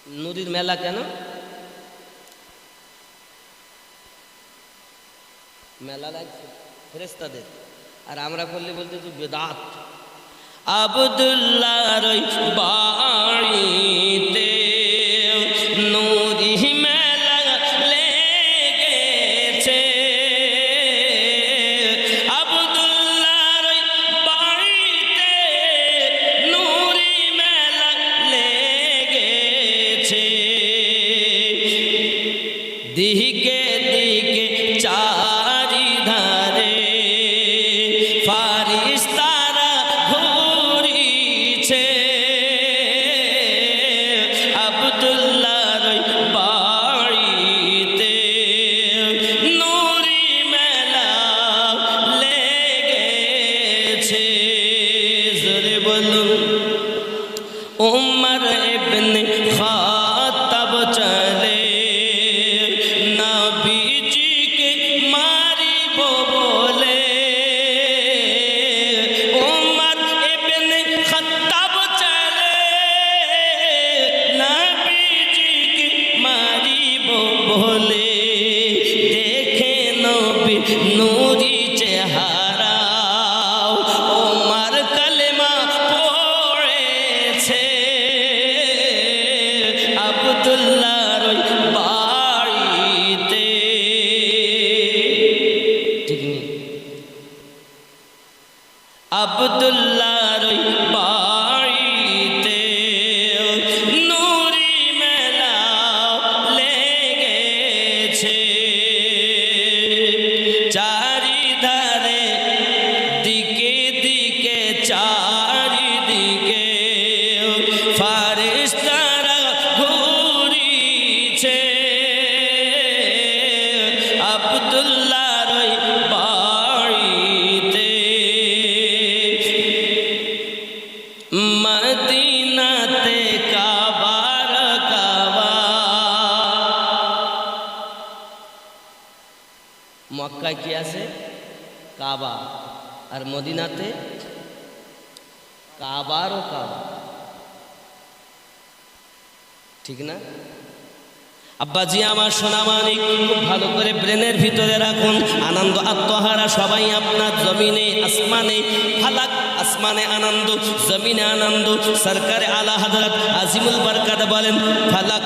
নদীর মেলা কেন? মেলা লাগছে ফেরেশতাদের, আর আমরা করলে বলতে যে বেদাত। আব্দুল্লাহর বাড়িতে নূরি মেলা লেগেছে, আব্দুল্লাহর বাড়িতে নূরি মেলা লেগেছে, দিকে দিকে চারিধারে ফারিস্তারা ঘুরিছে, আব্দুল্লাহর বাড়িতে নূরি মেলা লেগেছে। জোরে বলুন। উমর ইবনে খাত্তাব চলে নবীজিকে মারিব বলে, উমর ইবনে খাত্তাব চলে নবীজিকে মারিব বলে, দেখে নবী নূরি চেহারা উমর কলেমা পড়েছে, আব্দুল্লাহর বাড়িতে। ঠিক নেই? আব্দুল্লাহর বাড়িতে নূরি মেলা লেগেছে, চারিধারে দিকে দিকে চারিদিকে ফারিস্তারা ঘুরিছে, আব্দুল্লাহর বাড়িতে। মদিনাতে কাবার কাবা, মক্কায় কি আছে? কাবা। আর মদিনাতে কাবারও কাবা। ঠিক না? আব্বাজি আমার সোনা মানিক, খুব ভালো করে ব্রেনের ভিতরে রাখুন। আনন্দ আত্মহারা সবাই আপনার জমিনে আসমানে ফালাক, আসমানে আনন্দ, জমিনে আনন্দ। সরকারে আলা হযরত আজিমুল বরকত বলেন ফালাক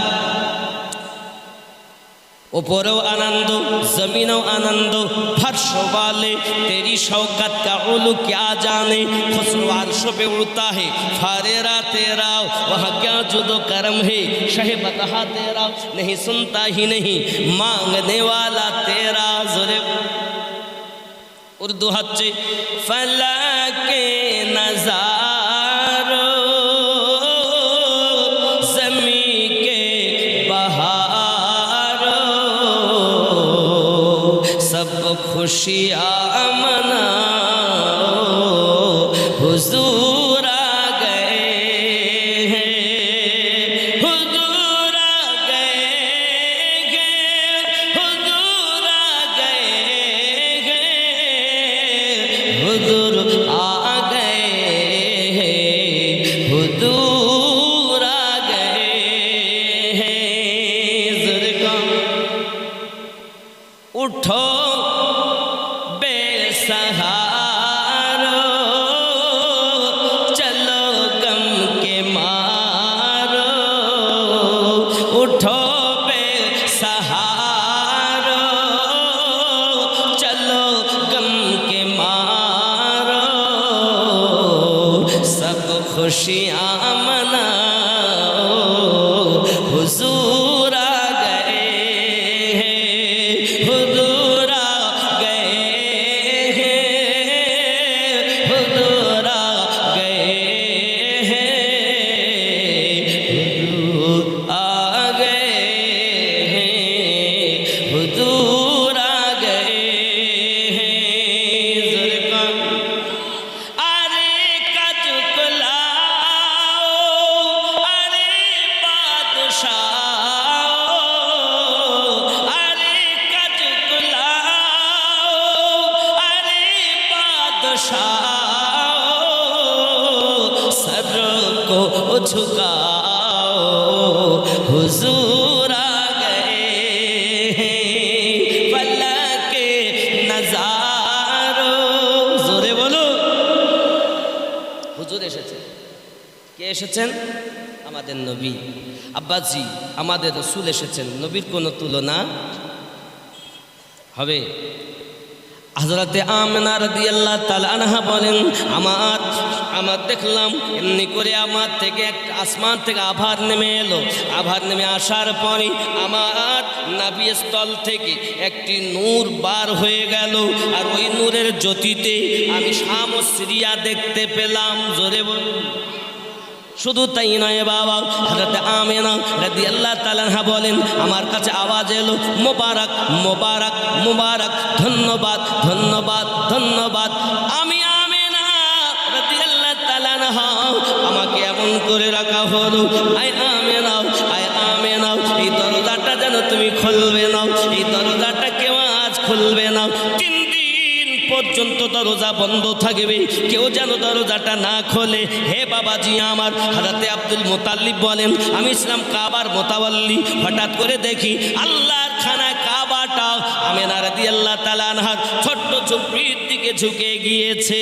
ऊपरों आनंद जमीनों आनंद फर्श वाले तेरी शौकत का उलू क्या जाने, खुसरो अर्श पे उड़ता है फारेरा तेरा, वहाँ क्या जुदो करम है शह बतहा तेरा, नहीं सुनता ही नहीं मांगने वाला तेरा। ज़ोरे उर्दू हच्चे फलके नज़ारो ज़मीं के बहारो, सब खुशियाँ मनाओ हुजूर आ गए हैं, हुजूर आ गए हैं, हुजूर आ गए हैं, हुजूर आ गए हैं, हुजूर आ गए हैं। ज़रा उठो হুজুর আ গয়ে ফলক কে নজারো। জোরে বলো, হুজুর এসেছেন। কে এসেছেন? আমাদের নবী। আব্বাজি, আমাদের রসুল এসেছেন, নবীর কোনো তুলনা হবে? হযরতে আমিনা রাদিয়াল্লাহু তাআলা আনহা বলেন, আমার দেখলাম এমনি করে আমার থেকে একটা আসমান থেকে আভার নেমে এলো। আভার নেমে আসার পরে আমার নাভির স্থল থেকে একটি নূর বার হয়ে গেল, আর ওই নূরের জ্যোতিতে আমি শাম ও সিরিয়া দেখতে পেলাম। জোরে বলুন। শুধু তাই নয় বাবা, হযরত আমিনা রাদিয়াল্লাহু তাআলা আনহা বলেন, আমার কাছে আওয়াজ এলো, মোবারক মোবারক মোবারক, ধন্যবাদ ধন্যবাদ ধন্যবাদ। আমি আমিনা রাদিয়াল্লাহু তাআলা আনহা, আমাকে এমন করে রাখা হলো, আয় আমিনা, আয় আমিনা, এই দরজাটা যেন তুমি খুলবে না, এই দরজাটা কেউ আজ খুলবে না। 3 দিন পর্যন্ত দরজা বন্ধ থাকবে, কেউ যেন দরজাটা না খোলে। হে বাবাজি আমার, হযরতে আব্দুল মুতাল্লিব বলেন, আমি ছিলাম কাবার মোতাওয়াল্লি। হঠাৎ করে দেখি আল্লাহর খানা কাবাটা আমিনা রাদিয়াল্লাহু তাআলা আনহার ছোট্ট ঝুপড়ির দিকে ঝুঁকে গিয়েছে।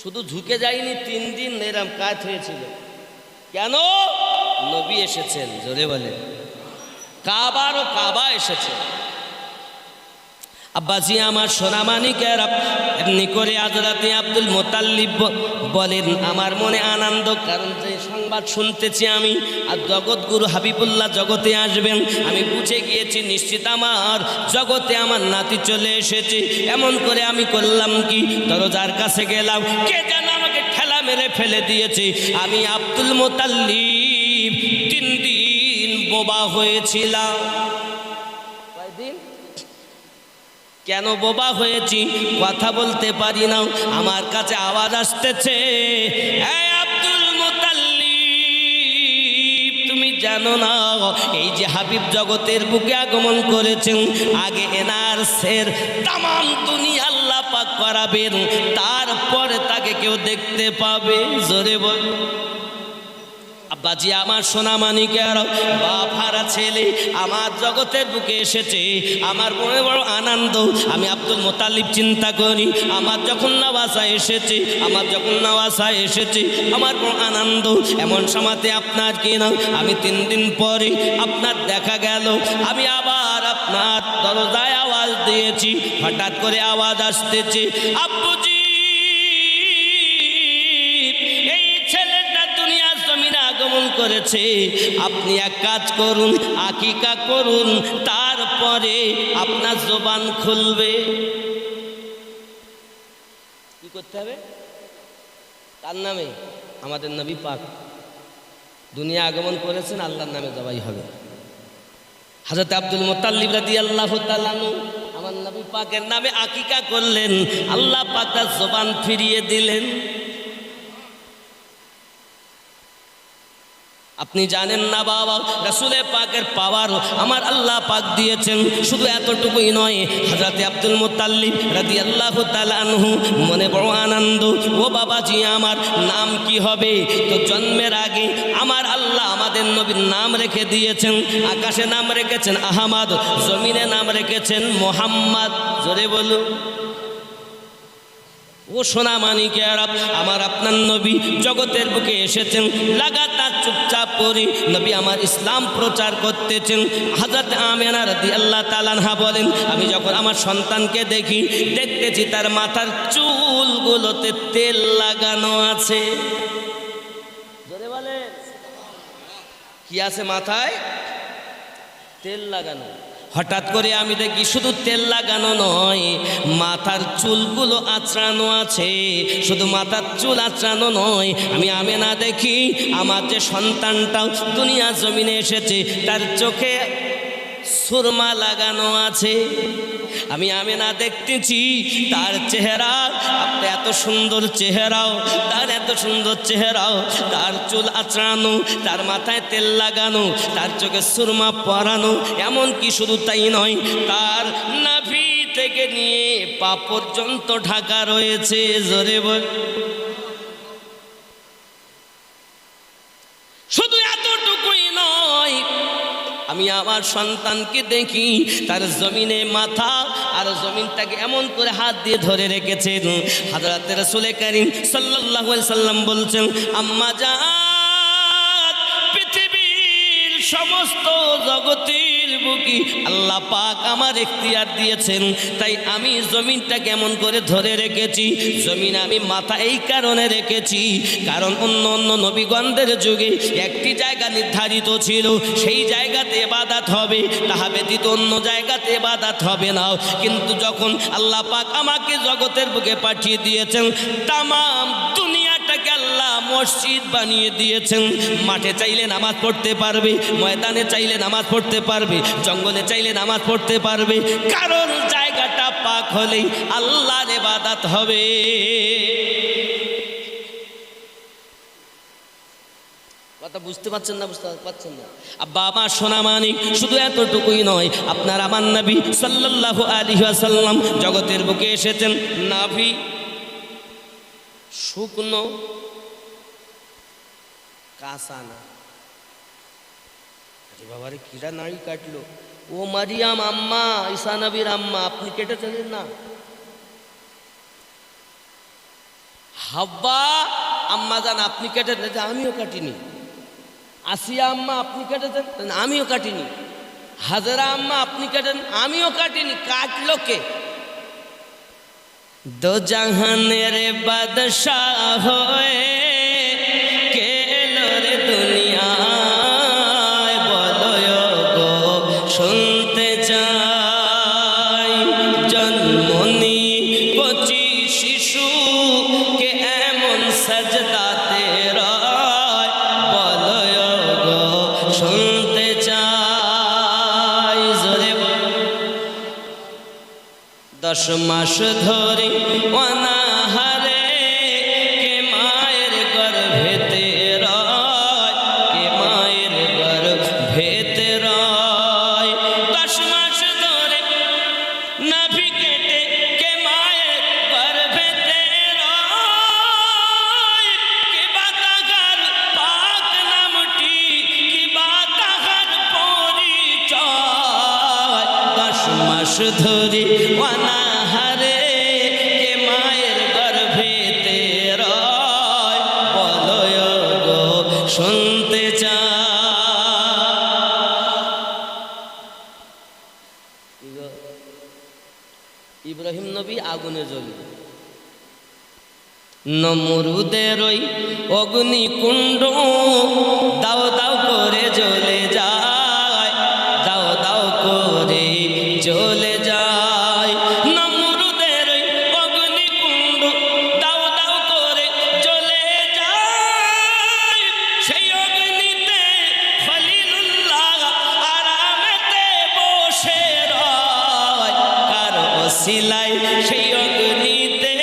শুধু ঝুঁকে যায়নি, 3 দিন এরম কাজ হয়েছিল। কেন? নবী এসেছেন। জোরে বলে, কাবারও কাবা এসেছে। আব্বাজি আমার সোনামানিকেরা, এমনি করে হযরতে আব্দুল মুতাল্লিব বলেন, আমার মনে আনন্দ, কারণ যে সংবাদ শুনতেছি আমি, আর জগৎগুরু হাবিবুল্লাহ জগতে আসবেন, আমি বুঝে গিয়েছি নিশ্চিত আমার জগতে আমার নাতি চলে এসেছে। এমন করে আমি করলাম কি, দরজার কাছে গেলাম, কে যেন আমাকে ঠেলা মেরে ফেলে দিয়েছে। আমি আব্দুল মুতাল্লিব 3 দিন বোবা হয়েছিলাম। কয়দিন? কেন বোবা হয়েছি? কথা বলতে পারি না। আমার কাছে আওয়াজ আসতেছে, এই আব্দুল মুতাল্লিব, তুমি জানো না এই যে হাবিব জগতের বুকে আগমন করেছেন, আগে এনার সের তামাম দুনিয়া আল্লাহ পাক করাবেন, তারপরে তাকে কেউ দেখতে পাবে। জোরে বল। আব্বাজি আমার সোনামানিকের, বাপ হারা ছেলে আমার জগতের বুকে এসেছে, আমার মনে বড় আনন্দ। আমি আব্দুল মুতাল্লিব চিন্তা করি, আমার যখন নওয়াসা এসেছে, আমার বড় আনন্দ। এমন সময়তে আপনার কিনা আমি 3 দিন পরে আপনার দেখা গেল, আমি আবার আপনার দরজায় আওয়াজ দিয়েছি। হঠাৎ করে আওয়াজ আসতেছে, আব্বুজি, আগমন করেছে, আপনি এক কাজ করুন, আকিকা করুন, তারপরে আপনার জবান খুলবে। কি করতে হবে? তার নামে? আমাদের নবী পাক দুনিয়া আগমন করেছেন, আল্লাহর নামে জবাই হবে। হযরত আব্দুল মুতাল্লিব রাদিয়াল্লাহু তাআলা আমার নবী পাকের নামে আকিকা করলেন, আল্লাহ পাক তার জবান ফিরিয়ে দিলেন। আপনি জানেন না বাবা, রাসূলের পাকের পাওয়ার আমার আল্লাহ পাক দিয়েছেন। শুধু এতটুকুই নয়, হযরতে আব্দুল মুতাল্লিব রাদিয়াল্লাহু তাআলা আনহু মনে বড় আনন্দ। ও বাবাজি আমার, নাম কি হবে? তো জন্মের আগে আমার আল্লাহ আমাদের নবীর নাম রেখে দিয়েছেন। আকাশে নাম রেখেছেন আহমদ, জমিনে নাম রেখেছেন মুহাম্মদ। জোরে বলুন। ও সোনামানিকেরা, আমার আপনার নবী জগতের বুকে এসেছেন, লাগাতার চুপচাপ করে নবী আমার ইসলাম প্রচার করতেছেন। হযরত আমিনা রাদিয়াল্লাহু তাআলা আনহা বলেন, আমি যখন আমার সন্তানকে দেখতেছি তার মাথার চুলগুলোতে তেল লাগানো আছে। জোরে বলেন, কি আছে মাথায়? তেল লাগানো। হঠাৎ করে আমি দেখি শুধু তেল লাগানো নয়, মাথার চুলগুলো আঁচড়ানো আছে। শুধু মাথার চুল আঁচড়ানো নয়, আমি আমিনা দেখি আমার যে সন্তানটাও দুনিয়া জমিনে এসেছে, তার চোখে সুরমা লাগানো আছে। আমি আমিনা দেখতেছি তার চেহারা, এত সুন্দর চেহারাও, তার চুল আঁচড়ানো, তার মাথায় তেল লাগানো, তার চোখে সুরমা পরানো। এমনকি শুধু তাই নয়, তার নাভি থেকে নিয়ে পা পর্যন্ত ঢাকা রয়েছে। জোরে বল। শুধু এত আমি আমার সন্তানকে দেখি তার জমিনে মাথা আর জমিনটাকে এমন করে হাত দিয়ে ধরে রেখেছেন। হযরত রাসূল করিম সাল্লাল্লাহু আলাইহি সাল্লাম বলছেন, আম্মা জান, পৃথিবীর সমস্ত জগতের বুকে আল্লাহ পাক আমার ইখতিয়ার দিয়েছেন, তাই আমি জমিনটা কেমন করে ধরে রেখেছি। জমিন আমি মাথা এই কারণে রেখেছি, কারণ অন্য অন্য নবীগণদের যুগে একটি জায়গা নির্ধারিত ছিল, সেই জায়গাতে ইবাদত হবে, তাহা ব্যতীত অন্য জায়গাতে ইবাদত হবে না। কিন্তু যখন আল্লাহ পাক আমাকে জগতের বুকে পাঠিয়ে দিয়েছেন, তামাম দুনিয়াটাকে আল্লাহ মসজিদ বানিয়ে দিয়েছেন। মাঠে চাইলে নামাজ পড়তে পারবে, ময়দানে চাইলে নামাজ পড়তে পারবে, জঙ্গলে চাইলে নামাজ পড়তে পারবে, কারণ জায়গাটা পাক হলেই আল্লাহর ইবাদত হবে। কথা বুঝতে পারছেন না? বুঝতে পারছেন না? আব্বা আমার সোনা মানিক, শুধু এতটুকুই নয়, আপনার আমার নবী সাল্লাল্লাহু আলাইহি ওয়াসাল্লাম জগতের বুকে এসেছেন নাভি শুকনো কাঁচা না। বাবারে কিরা নাড়ি কাটলো! ও মারিয়াম আম্মা, ঈসা নবীর আম্মা, আপনি কেটেছেন না? হাব্বা আম্মা জান, আপনি কেটেছেন? আমিও কাটিনি। আসিয়া আম্মা, আপনি কেটেছেন? আমিও কাটিনি। হাজরা আম্মা, আপনি কেটেন? আমিও কাটিনি। কাটলো কে? দো জাহানের বাদশাহ হয়ে কে এলো রে দুনিয়ায়, বলো গো শুনতে চাই। জন্মনি কচি শিশু কে এমন সাজদাতে রয়, বলো গো শুনতে চাই। জোরে 10 মাস ধরে অনাহারে কে মায়ের গর্ভেতে রয়, কে মায়ের গর্ভেতে রয়। 10 মাস ধরে নাভি কেটে কে মায়ের গর্ভেতে রয়, কে বাতাগার পাক নামটি, কি বাতাগার পরিচয়। 10 মাস ধরে অনাহারে কে মায়ের গর্ভেতে রয়, বলো গো শুনতে চাই। ইব্রাহিম নবী আগুনে জ্বলবে, নমরুদের ওই অগ্নিকুণ্ড দাও দাও করে জ্বলে যায়, দাও দাও করে জ্বলে যায়। নমরুদের ওই অগ্নিকুণ্ড দাও দাও করে জ্বলে যায়, সেই অগ্নিতে খলিলুল্লাহ আরামেতে বসে রয়। কার ওসিলায় সেই অগ্নিতে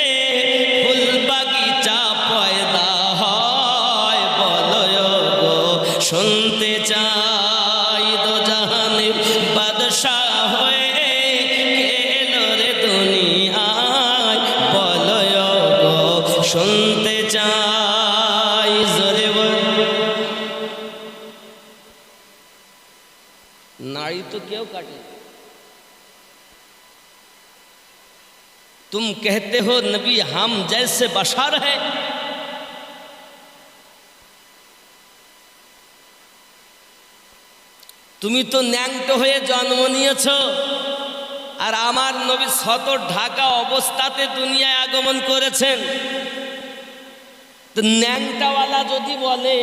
ফুল বাগিচা পয়দা হয়, বলো গো শুনতে চাই। দো জাহানের বাদশাহ হয়ে কে এলো রে দুনিয়ায়, বলো গো শুনতে চাই। জোরে বল। নাড়ি তো কেউ কাটে। तुम कहते हो नबी हम जैसे बशर है, তুমি তো ন্যাংটো হয়ে জন্ম নিয়েছ, আর আমার নবী শত ঢাকা অবস্থাতে দুনিয়ায় আগমন করেছেন। তো ন্যাংটাওয়ালা যদি বলে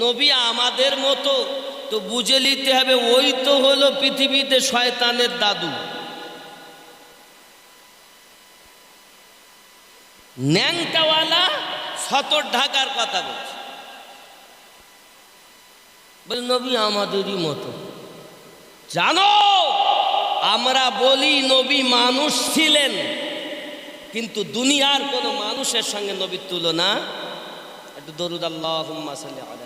নবী আমাদের মতো, তো বুঝে নিতে হবে ওই তো হলো পৃথিবীতে শয়তানের দাদু। ন্যাংটাওয়ালা সতর ঢাকার কথা বলছে, বলে নবী আমাদেরই মতো। জানো, আমরা বলি নবী মানুষ ছিলেন, কিন্তু দুনিয়ার কোনো মানুষের সঙ্গে নবীর তুলনা। একটু দরুদ আল্লাহুম্মা সাল্লি আলা।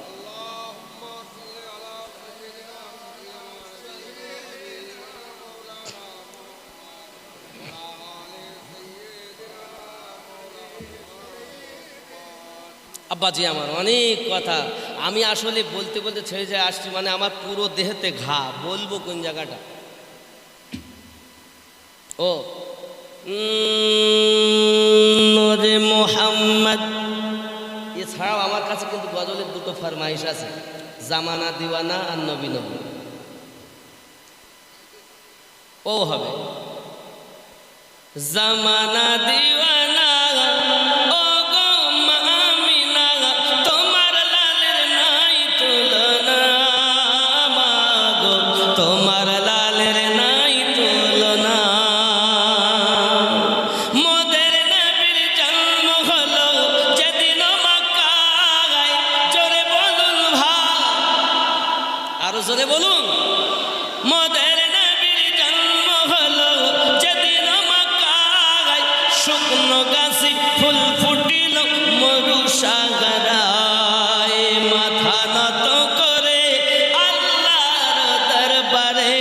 আব্বাজি আমার অনেক কথা, আমি আসলে বলতে বলতে ছেড়ে যায় আসছি, মানে আমার পুরো দেহেতে ঘা, বলবো কোন জায়গাটা। ও নূরে মোহাম্মদ। এছাড়াও আমার কাছে কিন্তু গজলের দুটো ফরমাইশ আছে, জামানা দিওয়ানা আর নবী নবী। ও হবে জামানা দিওয়ানা ও গো মামিনা, তোমার লালের নাই তুলনা, মাগো তোমার লালের নাই তুলনা। মোদের নবীর জন্ম হলো যেদিন মক্কায়, জোরে বলুন ভাই, আরো জোরে বলুন। মোদের নবীর জন্ম হলো যেদিন মক্কায়, শুকনো গাছে ফুল ফুটিল মরু সাগরায়, মাথা নত করে আল্লাহর দরবারে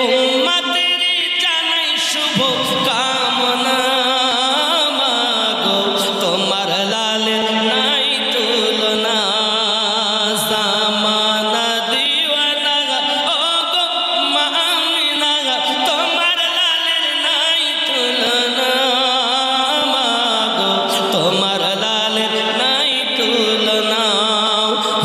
উম্মতের জানাই শুভ কামনা, মাগো তোমার লালের নাই তুলনা। জামানা দিওয়ানা ও গো মামিনা, তোমার লালের নাই তুলনা, মাগো তোমার লালের নাই তুলনা।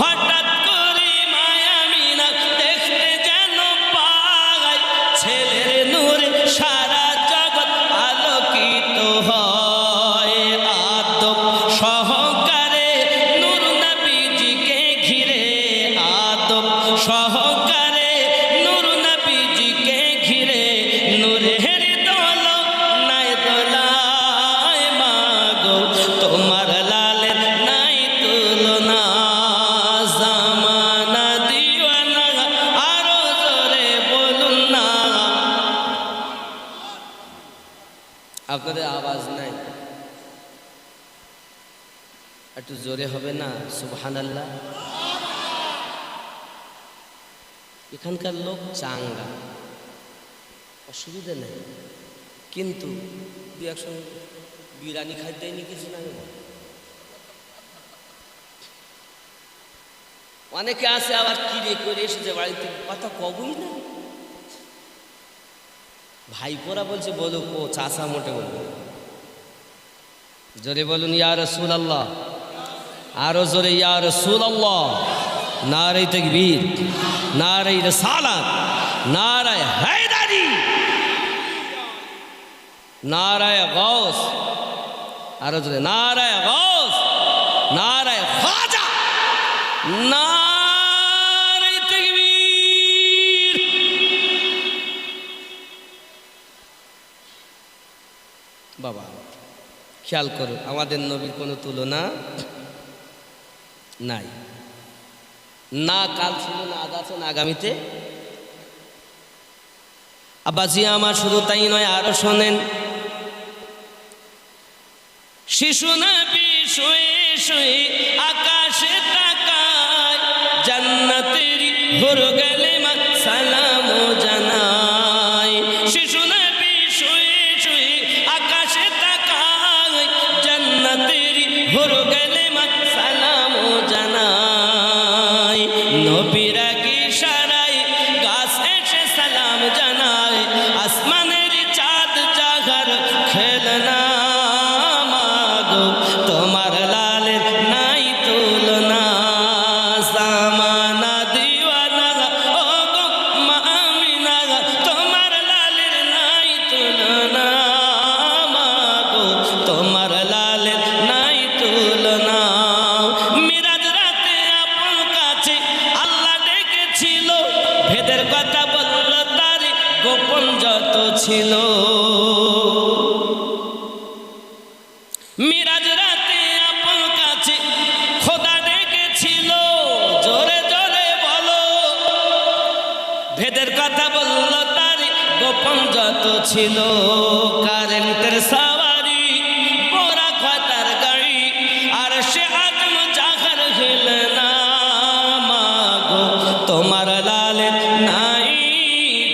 হঠাৎ করে মায়ামিনা দেখতে যেন পাই, ছেলের নূরে সারা জগৎ আলোকিত হয়। আদব সহকারে নূর নবীজিকে ঘিরে, আদব সহকারে নূর নবীজিকে ঘিরে, নূরের দোলা নাই দোলায়, মাগো তোমার লালের নাই তুলনা। জামানা দিওয়ানা আরো জোরে বলুন না। আপনাদের আওয়াজ নাই, একটু জোরে হবে না? সুবহানাল্লাহ। এখানকার লোক চাঙ্গা, অসুবিধা নেই, কিন্তু দু একসঙ্গে বিরিয়ানি খাইতে দেয়নি কিছু না। অনেকে আছে আবার কিরে করে এসেছে বাড়িতে, কথা কবই না। ভাইপোরা বলছে বলুক, ও চাষা মোটে বলবে। জোরে বলুন ইয়া রাসূলুল্লাহ, আরো জোরে ইয়া রাসূলুল্লাহ। নারে তাকবীর, নারে রিসালাত, নারে হায়দারি, নারে গাউস, আরো জোরে নারে গাউস, নারে খাজা, নারে তাকবীর। বাবা খেয়াল করো, আমাদের নবীর কোনো তুলনা নাই, না কাল ছিল, না আজ আছে, না আগামীতে। আব্বাজি আমার শুধু তাই নয়, আরো শোনেন। শিশু নবী শুয়ে শুয়ে আকাশে তাকায়, জান্নাতের হুর গেলে মা সালাম জানায়। শিশু নবী শুয়ে শুয়ে আকাশে তাকায়, জান্নাতের হুর গেলে মা সালাম জানায়। নবীর কি ইশারায় গাছ এসে সালাম জানায়, আসমানের চাঁদ জাগার খেলনা, মাগো তোমার লালের নাই তুলনা। জামানা দিওয়ানা ও গো মামিনা, তোমার লালের নাই তুলনা, মাগো তোমার লালের নাই তুলনা। মিরাজ রাতে আপন কাছে আল্লাহ ডেকেছিল, ভেদের কথা বলল তার গোপন যত ছিল। মিরাজ রাতে আপন কাছে খোদা ডেকেছিল, জোরে জোরে বলো। ভেদের কথা বলল তার গোপন যত ছিল। কারেন্টের সাওয়ারি পোড়া খাতার গাড়ি, আর সে আজম জাগার খেলনা, মাগো তোমার লালের নাই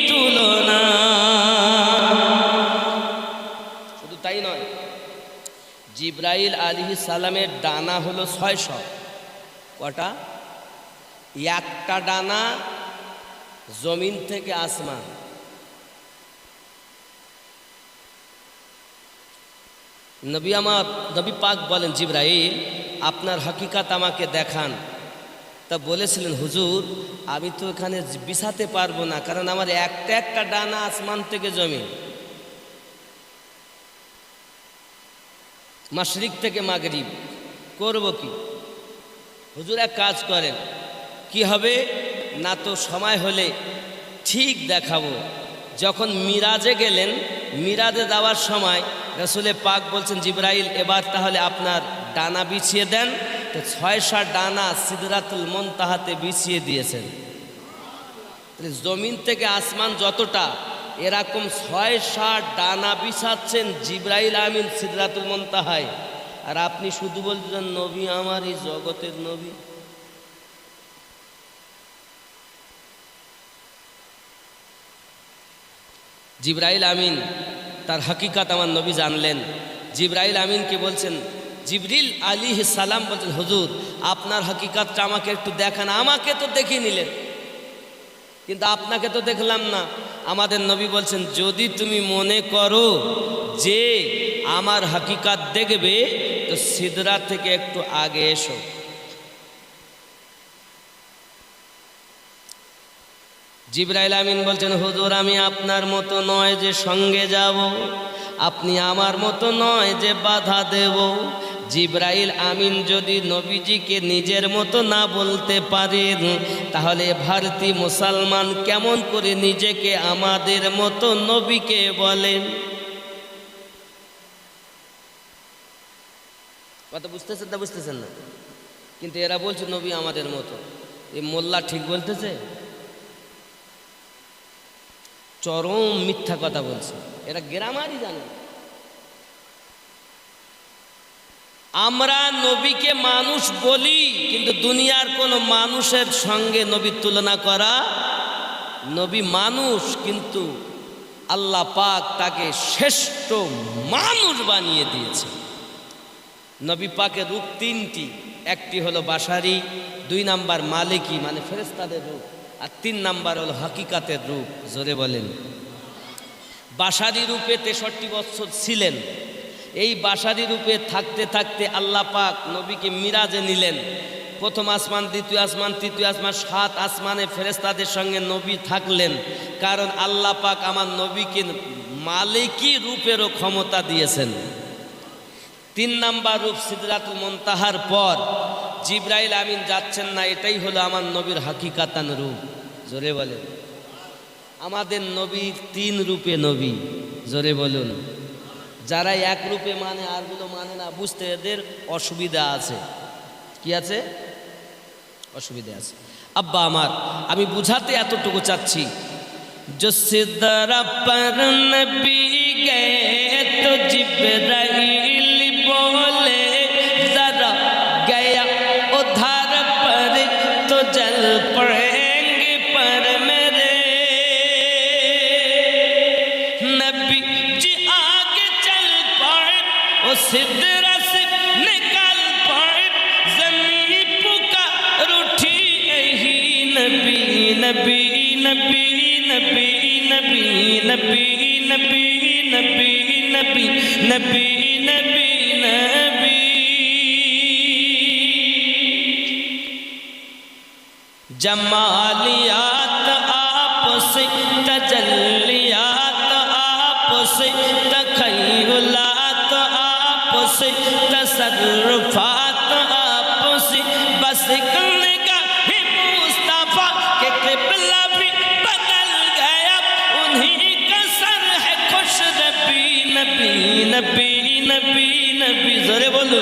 তুলনা। শুধু তাই নয়, জিব্রাইল আলাইহিস সালামের ডানা হলো 600। কটা? একটা ডানা জমিন থেকে আসমান। নবী পাক বলেন, জিবরাইল আপনার হাকিকাত আমাকে দেখান। তা বলেছিলেন, হুজুর আমি তো এখানে বিছাতে পারবো না, কারণ আমার একটা একটা ডানা আসমান থেকে জমিন, মাশরিক থেকে মাগরিব, করব কি? হুজুর এক কাজ করেন, কি হবে না, তো সময় হলে ঠিক দেখাবো। যখন মিরাজে গেলেন, মিরাজে যাওয়ার সময় রাসূলে পাক বলছেন, জিবরাইল এবার তাহলে আপনার ডানা বিছিয়ে দেন। তো 6-7 ডানা সিদরাতুল মুনতাহাতে বিছিয়ে দিয়েছেন। জমিন থেকে আসমান যতটা, এরকম 6-7 ডানা বিছাচ্ছেন জিবরাইল আমিন সিদরাতুল মুনতাহায়। আর আপনি শুধু বলছেন নবী আমার এই জগতের নবী। জিবরাইল আমিন তার হাকিকাত আমার নবী জানলেন। জিবরাইল আমিনকে বলছেন, জিবরিল আলাইহিস সালাম বলছেন, হুজুর আপনার হাকিকাতটা আমাকে একটু দেখান। আমাকে তো দেখিয়ে নিলেন, কিন্তু আপনাকে তো দেখলাম না। আমাদের নবী বলছেন, যদি তুমি মনে করো যে আমার হাকিকাত দেখবে, তো সিদরা থেকে একটু আগে এসো। জিবরাইল আমিন বলছেন, হুজুর আমি আপনার মতো নয় যে সঙ্গে যাব, আপনি আমার মতো নয় যে বাধা দেব। জিবরাইল আমিন যদি নবীজিকে নিজের মতো না বলতে পারেন, তাহলে ভারতীয় মুসলমান কেমন করে নিজেকে আমাদের মতো নবীকে বলেন? কথা বুঝতেছেন না? বুঝতেছেন না? কিন্তু এরা বলছে নবী আমাদের মতো। এই মোল্লা ঠিক বলতেছে? চরম মিথ্যা কথা বলছে। এরা গ্রামারই জানে। আমরা নবীকে মানুষ বলি, কিন্তু দুনিয়ার কোনো মানুষের সঙ্গে নবীর তুলনা করা। নবী মানুষ, কিন্তু আল্লাহ পাক তাকে শ্রেষ্ঠ মানুষ বানিয়ে দিয়েছে। নবী পাকের রূপ 3টি। একটি হলো বাশারি, 2 নাম্বার মালিকি মানে ফেরেশতাদের রূপ, আর 3 নাম্বার হলো হাকিকাতের রূপ। জোরে বলেন। বাশারি রূপে 63 বছর ছিলেন। এই বাশারি রূপে থাকতে থাকতে আল্লাহ পাক নবীকে মিরাজে নিলেন। প্রথম আসমান, দ্বিতীয় আসমান, তৃতীয় আসমান, 7 আসমানে ফেরেশতাদের সঙ্গে নবী থাকলেন। কারণ আল্লাহ পাক আমার নবীকে মালিকি রূপেরও ক্ষমতা দিয়েছেন। 3 নাম্বার রূপ সিদরাতুল মুনতাহার পর জিবরাইল আমিন যাচ্ছেন না। এটাই হলো আমার নবীর হাকিকাতান রূপ। জোরে বলেন। আমাদের নবী 3 রূপে নবী। জোরে বলুন। যারা এক রূপে মানে আরগুলো মানে না, বুঝতে এদের অসুবিধা আছে। কি আছে? অসুবিধা আছে। আব্বা আমার, আমি বুঝাতে এতটুকু চাচ্ছি, जो सिदरा पर नबी गए तो जिब्राइल बोले जरा गया उधर पर तो जल पड़ेंगे पर मेरे नबी जी आगे चल पाए वो सिदरा से निकल पाए जमीन पुकार उठी यही नबी नबी नबी नबी नबी नबी नबी नबी नबी नबी नबी नबी जमालियात आपसे तजल्लियात आपसे तखय्युलात आपसे तसर्रुफात आपसे बस करने का ही मुस्तफा के क़िबला भी बदल गया उन्हीं का सर है खुश नबी नबी नबी नबी नबी जोरे बोलो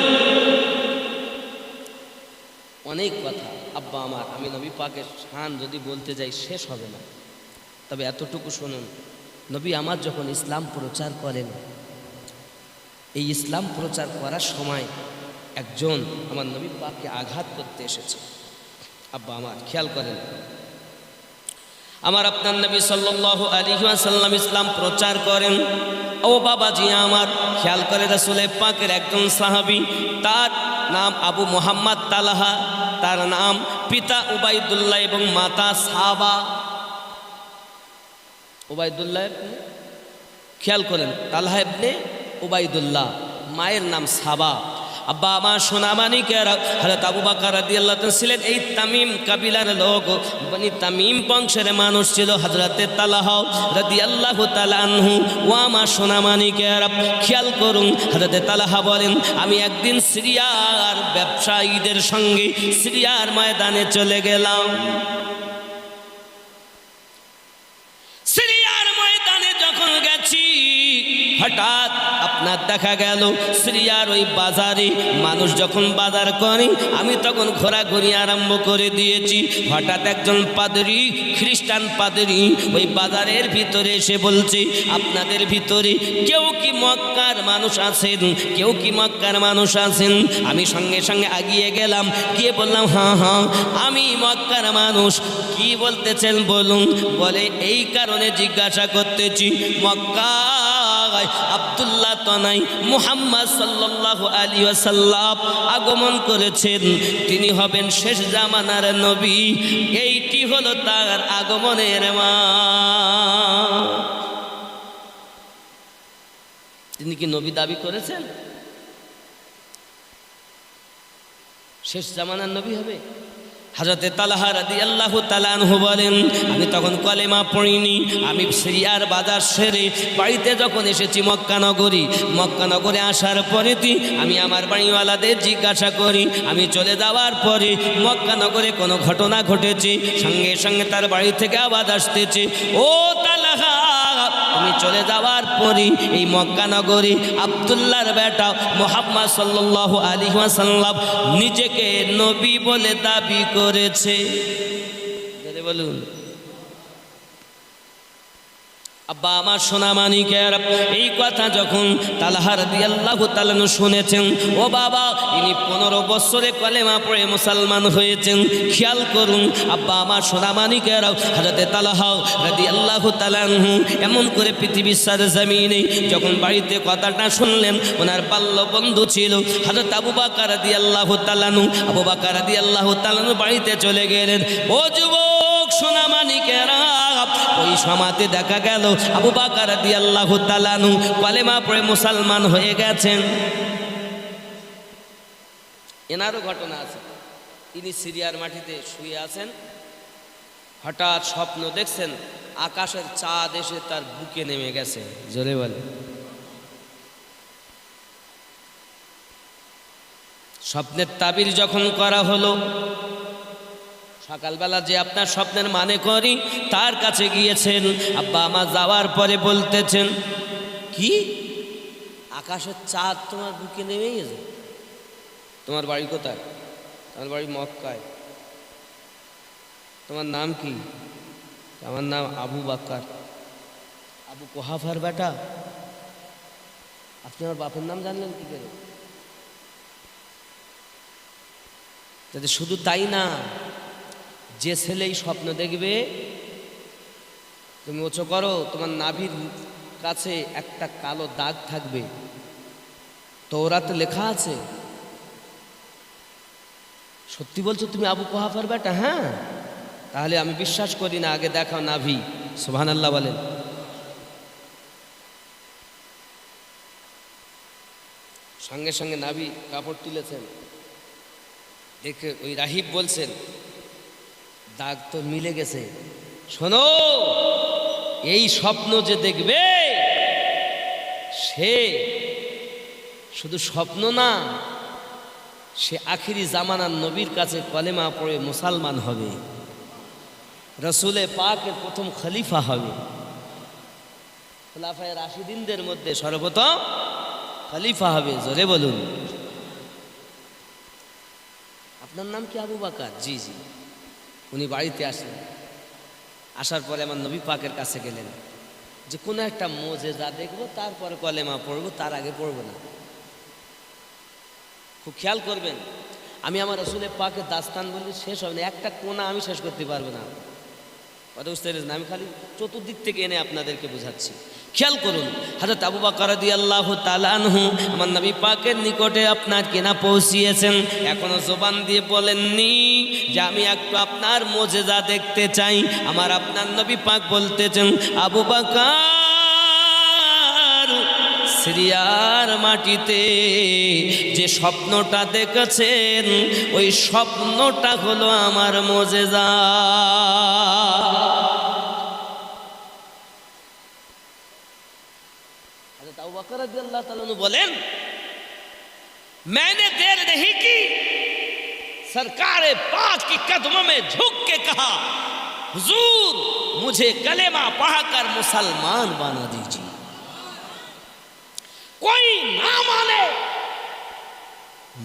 অনেক কথা আব্বা আমার। আমি নবী পাকের শান যদি বলতে যাই শেষ হবে না। তবে এতটুকু শুনুন, নবী আমার যখন ইসলাম প্রচার করেন, এই ইসলাম প্রচার করার সময় একজন আমার নবী পাককে আঘাত করতে এসেছে। আব্বা আমার খেয়াল করেন, আমার আপনার নবী সাল্লাল্লাহু আলাইহি ওয়াসাল্লাম ইসলাম প্রচার করেন। ও বাবাজি আমার, খেয়াল করে রাসূল পাকের একজন সাহাবী, তার নাম আবু মুহাম্মদ তালহা। তার নাম, পিতা উবাইদুল্লাহ এবং মাতা সাবা। উবাইদুল্লাহ খেয়াল করেন, তালহা ইবনে উবাইদুল্লাহ, মায়ের নাম সাবা। আব্বা আমার সোনা মানিকেরা, হযরত আবু বকর রাদিয়াল্লাহু তাআলা ছিলেন এই তামিম কাবিলার লোক, বনি তামিম বংশের মানুষ ছিল হযরতে তালহা রাদিয়াল্লাহু তাআলা আনহু। ও আমার সোনা মানিকেরা, খেয়াল করুন, হযরতে তালহা বলেন, আমি একদিন সিরিয়ার ব্যবসায়ীদের সঙ্গে সিরিয়ার ময়দানে চলে গেলাম। সিরিয়ার ময়দানে যখন গেছি, হঠাৎ আপনার দেখা গেল সিরিয়ার ওই বাজারে মানুষ যখন বাজার করে, আমি তখন ঘোরাঘুরি আরম্ভ করে দিয়েছি। হঠাৎ একজন পাদরি, খ্রিস্টান পাদরি ওই বাজারের ভিতরে এসে বলছে, আপনাদের ভিতরে কেউ কি মক্কার মানুষ আছেন? কেউ কি মক্কার মানুষ আছেন? আমি সঙ্গে সঙ্গে আগিয়ে গেলাম, গিয়ে বললাম, হ্যাঁ হ্যাঁ আমি মক্কার মানুষ। কি বলতেছেন বলুন? বলে, এই কারণে জিজ্ঞাসা করতেছি, মক্কা আব্দুল্লাহ তনাই মুহাম্মদ সাল্লাল্লাহু আলাইহি ওয়াসাল্লাম আগমন করেছেন, তিনি হবেন শেষ জামানার নবী, এইটি হলো তার আগমনের মা। তিনি কি নবী দাবি করেছেন? শেষ জামানার নবী হবে? হযরতে তালহা রাদিয়াল্লাহু তাআলা আনহু বলেন, আমি তখন কলেমা পড়িনি। আমি সিরিয়ার বাজার সেরে বাড়িতে যখন এসেছি মক্কা নগরে আসার পরে আমি আমার বাড়িওয়ালাদের জিজ্ঞাসা করি, আমি চলে যাওয়ার পরে মক্কা নগরে কোনো ঘটনা ঘটেছে? সঙ্গে সঙ্গে তার বাড়ি থেকে আওয়াজ আসতেছে, ও তালহা, তুমি চলে যাওয়ার পরে এই মক্কা নগরে আব্দুল্লাহর বেটা মুহাম্মদ সাল্লাল্লাহু আলাইহি ওয়াসাল্লাম নিজেকে নবী বলে দাবি করেছে। বলুন আব্বা আমার সোনা মানিকের, এই কথা যখন তালহা রাদিয়াল্লাহু তাআলা শুনেছেন, ও বাবা, ইনি 15 বছরে কলেমা পড়ে মুসলমান হয়েছেন। খেয়াল করুন আব্বা আমার সোনা মানিকের, হযরতে তালহা রাদিয়াল্লাহু তাআলা এমন করে পৃথিবীর সাথে জমিনে যখন বাড়িতে কথাটা শুনলেন, ওনার বাল্য বন্ধু ছিল হযরত আবু বকর রাদিয়াল্লাহু তাআলা। আবু বকর রাদিয়াল্লাহু তাআলা বাড়িতে চলে গেলেন। ও যুবক সোনা মানিকেরা, ওই সমাতে দেখা গেল আবু বকর রাদিয়াল্লাহু তাআলা কলেমা পড়ে মুসলমান হয়ে গেছেন। এনারও ঘটনা আছে। তিনি সিরিয়ার মাটিতে শুয়ে আছেন, হঠাৎ স্বপ্ন দেখছেন আকাশের চাঁদ এসে তার বুকে নেমে গেছে। জোরে বলে। স্বপ্নের তাবির যখন করা হলো, সকালবেলা যে আপনার স্বপ্নের মানে করি তার কাছে গিয়েছেন। আব্বা আমার যাওয়ার পরে বলতেছেন, কি আকাশের চাঁদ তোমার বুকে নেমে গেছে? তোমার বাড়ি কোথায়? তোমার বাড়ি মক্কায়। তোমার নাম কি? আমার নাম আবু বকর। আবু কুহাফার বেটা? আপনি আমার বাপের নাম জানলেন কি করে? যাতে শুধু তাই না, যে ছেলেই স্বপ্ন দেখবে, তুমি উঁচু করো, তোমার নাভির কাছে একটা কালো দাগ থাকবে, তওরাতে লেখা আছে। সত্যি বলছো তুমি আবু কুহাফার বেটা? হ্যাঁ। তাহলে আমি বিশ্বাস করি না, আগে দেখাও নাভি। সুবহানাল্লাহ বলেন। সঙ্গে সঙ্গে নাভি কাপড় তুলেছেন, দেখে ওই রাহিব বলছেন, দাগ তো মিলে গেছে। শোনো, এই স্বপ্ন যে দেখবে সে শুধু স্বপ্ন না, সে আখিরি জামানার নবীর কাছে কলেমা পড়ে মুসলমান হবে, রসুলে পাকের প্রথম খলিফা হবে, খোলাফায়ে রাশিদিনদের মধ্যে সর্বপ্রথম খলিফা হবে। জোরে বলুন। আপনার নাম কি? আবু বকর। জি জি। উনি বাড়িতে আসলেন, আসার পরে আমার নবী পাকের কাছে গেলেন যে কোনো একটা মুজিজা দেখবো, তারপরে কলেমা পড়বো, তার আগে পড়বো না। খুব খেয়াল করবেন, আমি আমার রসুলের পাকের দাস্তান বলি শেষ হবে না, একটা কোনা আমি শেষ করতে পারবো না। কথা বুঝতে পেরেছেন? আমি খালি চতুর্দিক থেকে এনে আপনাদেরকে বোঝাচ্ছি। খেয়াল করুন, হযরত আবু বকর রাদিয়াল্লাহু তাআলা আনহু আমার নবী পাকের নিকটে আপনার কিনা পৌঁছিয়েছেন, এখনো জবান দিয়ে বলেননি যে আমি একটু আপনার মুজিজা দেখতে চাই। আমার আপনার নবী পাক বলতেছেন, আবু বকর, সিরিয়ার মাটিতে যে স্বপ্নটা দেখেছেন ওই স্বপ্নটা হলো আমার মুজিজা। अबू बकर रज़ियल्लाहु ताला अन्हु बोलें, मैंने देर नहीं की, सरकार पाक की कदमों में झुक के कहा, हुजूर मुझे कलेमा पढ़कर मुसलमान बना दीजिए। कोई ना माने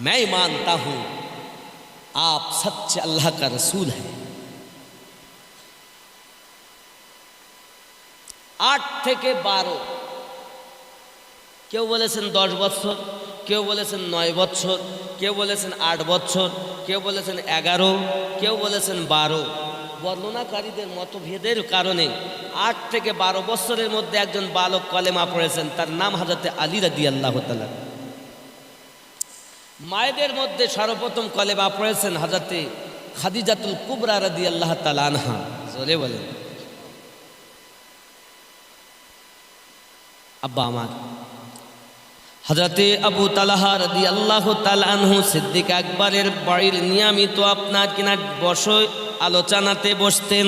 मैं मानता हूं आप सच्चे अल्लाह का रसूल हैं। 8 থেকে 12, কেউ বলেছেন 10 বছর, কেউ বলেছেন 9 বছর, কেউ বলেছেন 8 বছর, কেউ বলেছেন 11, কেউ বলেছেন 12। বর্ণনাকারীদের মতভেদের কারণে 8 থেকে 12 বছরের মধ্যে একজন বালক কলেমা পড়েছেন, তার নাম হযরত আলী রাদিয়াল্লাহু তাআলা। মায়েদের মধ্যে সর্বপ্রথম কলেমা পড়েছেন হযরত খাদিজাতুল কুবরা রাদিয়াল্লাহু তাআলা আনহা। জোরে বলেন। আব্বা আমার হযরতে আবু তালহা রাদিয়াল্লাহু তাআলা আনহু সিদ্দিক আকবরের বাড়ির নিয়মিত আপনার কিনা আলোচনাতে বসতেন।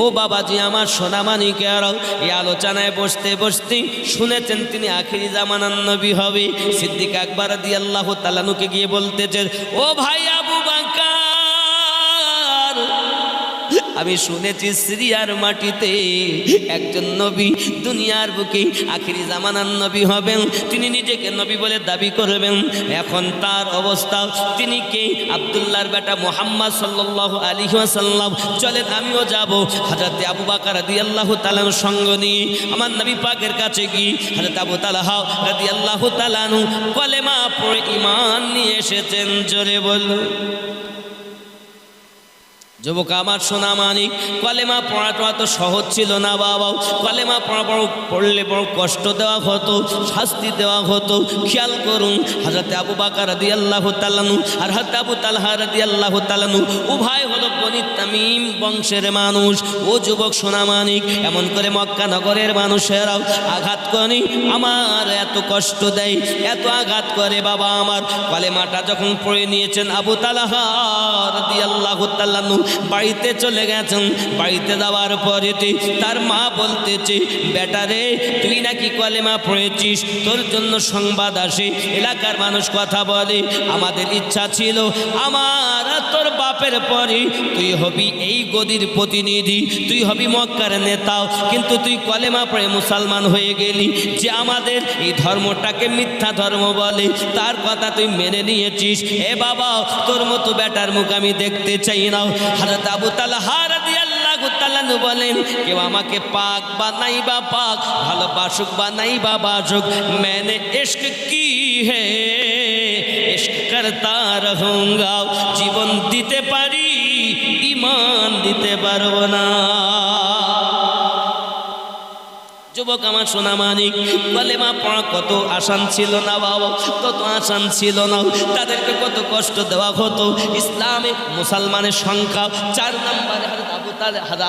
ও বাবাজি আমার সোনামানিকেরা, এই আলোচনায় বসতে বসতে শুনেছেন তিনি আখিরি জামানার নবী হবে। সিদ্দিক আকবর রাদিয়াল্লাহু তাআলা আনহুকে গিয়ে বলতেছেন, ও ভাই আবু বকর, আমি শুনেছি সিরিয়ার মাটিতে একজন নবী দুনিয়ার বুকে আখিরি জামানার নবী হবেন, তিনি নিজেকে নবী বলে দাবি করবেন। এখন তার অবস্থা, তিনি কে? আব্দুল্লাহর বেটা মুহাম্মদ সাল্লাল্লাহু আলাইহি ওয়াসাল্লাম। চলেন আমিও যাব হযরত আবু বকর রাদিয়াল্লাহু তাআলার সঙ্গ নিয়ে আমার নবী পাকের কাছে গিয়ে হযরত আবু তালহা রাদিয়াল্লাহু তাআলা কলেমা পড়ে ঈমান নিয়ে এসেছেন। জোরে বলুন। যুবক আমার সোনা মানিক, কলেমা পড়াটা তো সহজ ছিল না বাবা। কলেমা পড়লে বড় কষ্ট দেওয়া হতো, শাস্তি দেওয়া হতো। খেয়াল করুন, হযরত আবু বকর রাদিয়াল্লাহু তাআলা আর হযরত আবু তালহা রাদিয়াল্লাহু তাআলা উভয় হলো বনি তামিম বংশের মানুষ। ও যুবক সোনা মানিক, এমন করে মক্কা নগরের মানুষেরাও আঘাত করে আমার এত কষ্ট দেয়, এত আঘাত করে বাবা আমার। কলেমাটা যখন পড়ে নিয়েছেন আবু তালহা রাদিয়াল্লাহু তাআলা বাড়িতে চলে গেছেন। বাড়িতে যাওয়ার পরে তার মা বলতেছে, বেটা রে তুই নাকি কলেমা পড়েছিস, তোর জন্য সংবাদ আসে, এলাকার মানুষ কথা বলে। আমাদের ইচ্ছা ছিল আমার তোর বাপের পরে তুই হবি এই গদির প্রতিনিধি, তুই হবি মক্কার নেতাও, কিন্তু তুই কলেমা পড়ে মুসলমান হয়ে গেলি। যে আমাদের এই ধর্মটাকে মিথ্যা ধর্ম বলে তার কথা তুই মেনে নিয়েছিস। এ বাবা, তোর মতো বেটার মুখ আমি দেখতে চাই না। হযরত আবু তালহা রাদিয়াল্লাহু তাআলা বলেন, কেউ আমাকে পাক বানাই বা পাক, ভালোবাসুক বা নাই বা বাসুক, मैंने इश्क की है इश्क करता रहूंगा। জীবন দিতে পারি, ঈমান দিতে পারবো না। যুবক আমার সোনা মানিক, কলেমা পড়া কত আসান ছিল না বাবা, কত আসান ছিল না। তাদেরকে কত কষ্ট দেওয়া হতো। ইসলামে মুসলমানের সংখ্যা 4 নম্বরে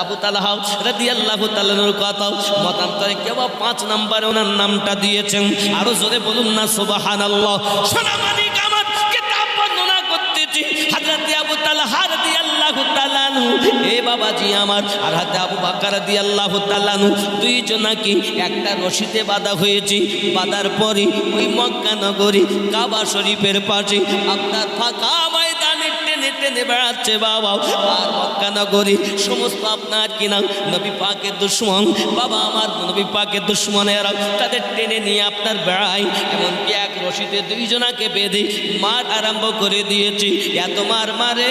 আবু তালহা রাদিয়াল্লাহু তাআলার কথা, মতান্তরে কেউ 5 নম্বরে ওনার নামটা দিয়েছেন। আরো জোরে বলুন না সুবহানাল্লাহ। সোনা মানিক আমার কিতাব বর্ণনা করতেছি, হযরত আবু তালহা রাদিয়াল্লাহু তাআলা এ বাবাজি আমার আর হযরত আবু বকর রাদিয়াল্লাহু তাআলা দুইজন নাকি একটা রশিতে বাঁধা হয়েছে। বাঁধার পরে ওই মক্কা নগরী কাবা শরীফের পাশে আপনার ফাঁকা ময়দানে টেনে টেনে বেড়াচ্ছে বাবা। আর মক্কা নগরী সমস্ত আপনার কিনা নবী পাকের দুশমন বাবা, আমার নবী পাকের দুশমনেরা তাদের টেনে নিয়ে আপনার বেড়ায়। এমনকি এক রশিতে দুইজনাকে বেঁধে মার আরম্ভ করে দিয়েছে। এত মার মারে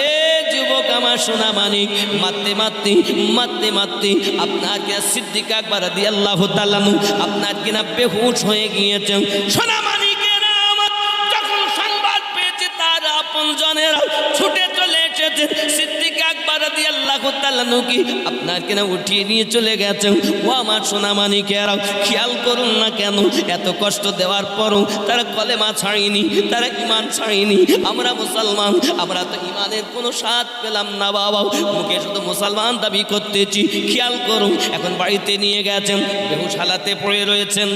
যুবক আমার সোনা মানিক, মারতে মারতে মারতে মারতে আপনার কিনা সিদ্দিক আকবর রাদিয়াল্লাহু তাআলা আপনার কিনা বেহুশ হয়ে গিয়েছেন। সোনা মানিকেরা আমার যখন সংবাদ পেয়েছে তার আপনজনেরা ছুটে চলে এসেছে। সিদ্দিক আকবর রাদিয়াল্লাহু তাআলা কি আপনার কেন উঠিয়ে নিয়ে চলে গেছেন। ও আমার সোনা মানিকেরা, খেয়াল করুন না কেন এত কষ্ট দেওয়ার পরও তারা কলেমা ছাড়েনি, তারা ঈমান ছাড়েনি। আমরা মুসলমান, আমরা তো ঈমানের কোনো স্বাদ পেলাম না বাবা, মুখে শুধু মুসলমান দাবি করতেছি। খেয়াল করুন, এখন বাড়িতে নিয়ে গেছেন, বেহুশ হালাতে পড়ে রয়েছেন।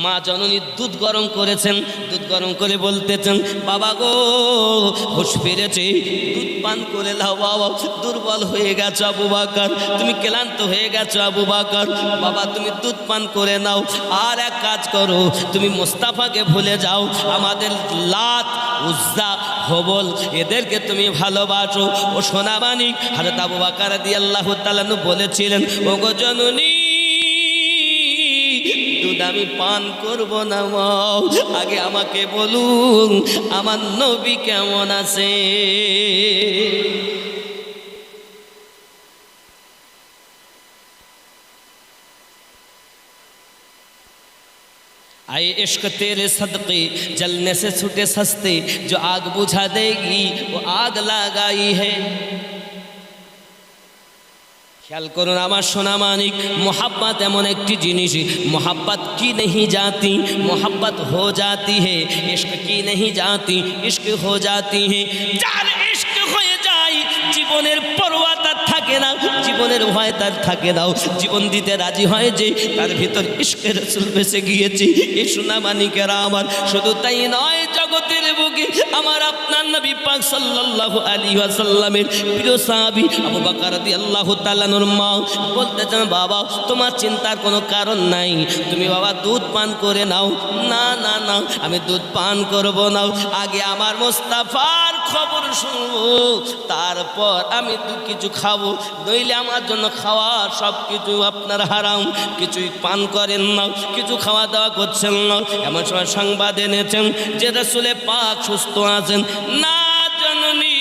মা জননী দুধ গরম করেছেন, দুধ গরম করে বলতেছেন, বাবা গো হুঁশ ফিরেছে, দুধ পান করে নাও বাবা, দুর্বল হয়ে গেছো আবু বকর, তুমি ক্লান্ত হয়ে গেছো আবু বকর, বাবা তুমি দুধ পান করে নাও। আর এক কাজ করো, তুমি মুস্তাফাকে ভুলে যাও, আমাদের লাত উজ্জা হবল এদেরকে তুমি ভালোবাসো। ও সোনা মানিক, হযরত আবু বকর রাদিয়াল্লাহু তাআলা বলেছিলেন, ও গো জননী দুধ আমি পান করব না, আগে আমাকে বলুন আমার নবী কেমন আছে। आए इश्क तेरे सदक़े जलने से छूटे सस्ते, जो आग बुझा देगी वो आग लगाई है। ख्याल करो আমার সোনা मानिक, मोहब्बत एमन एक जिनिस, मोहब्बत की नहीं जाती मोहब्बत हो जाती है, इश्क की नहीं जाती इश्क हो जाती है। যার इश्क হয়ে যায় জীবনের পরোয়া তার থাকে না, জীবনের ভয় তার থাকে না, জীবন দিতে রাজি হয় যে তার ভিতর ইশকের রাসূল বেঁচে গিয়েছে। এই সোনা মানিকেরা আমার, শুধু তাই নয়, জগতের বুকে আমার আপনার নবী পাক সাল্লাল্লাহু আলাইহি ওয়াসাল্লামের প্রিয় সাহাবী আবু বকর রাদিয়াল্লাহু তাআলা মা বলতেছেন, বাবা তোমার চিন্তার কোনো কারণ নাই, তুমি বাবা দুধ পান করে নাও। না না না, আমি দুধ পান করব না, আগে আমার মুস্তাফার খবর শুনবো, তারপর আমি কিছু খাবো, নইলে আমার জন্য খাওয়া সব কিছু আপনার হারাম। কিছুই পান করেন না, কিছু খাওয়া দাওয়া করছেন না। এমন সময় সংবাদ এনেছেন যে রাসূলে পাক সুস্থ আছেন। না জননী,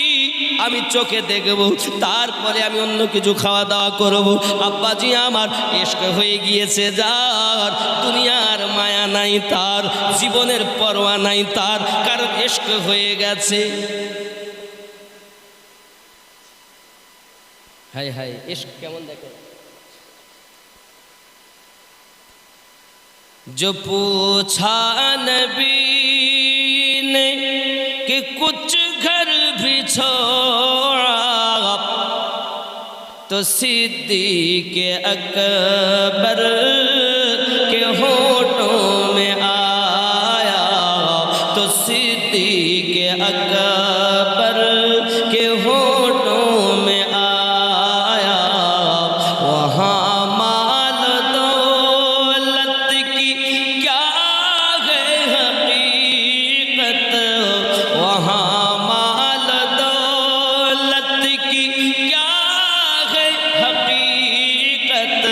আমি চোখে দেখব, তারপরে আমি অন্য কিছু খাওয়া দাওয়া করব। আব্বাজি আমার ইশক হয়ে গিয়েছে যার, দুনিয়ার মায়া নাই তার, জীবনের পরোয়া নাই তার, কারণ ইশক হয়ে গেছে। হাই হাই, ইশক কেমন দেখে। जो पूछा नबी ने कि कुछ घर भी छोड़ा, तो सिद्दीक़ अकबर के होठों में आया, तो सिद्दीक़ अकबर के होठों में आया। वहाँ माल दौलत की क्या है हकीकत, वहाँ माल दौलत की क्या है हकीकत,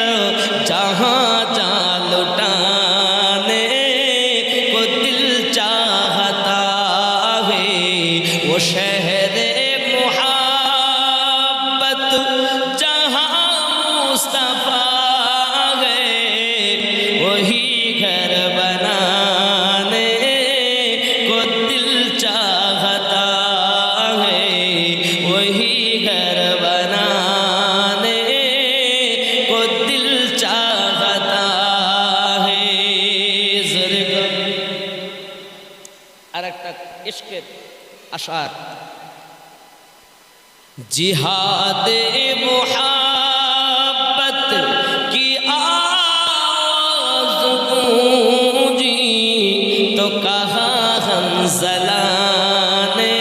जहाँ जा लुटाने को दिल चाहता है, वो शहर मोहब्बत जहाँ मुस्तफा है, वही घर बनाने को दिल चाहता है, वही घर बनाने को दिल चाहता है। আর একটা ইশকের আশার, जिहादे मोहब्बत की आवाज़ गूंजी, तो कहा हंज़ला ने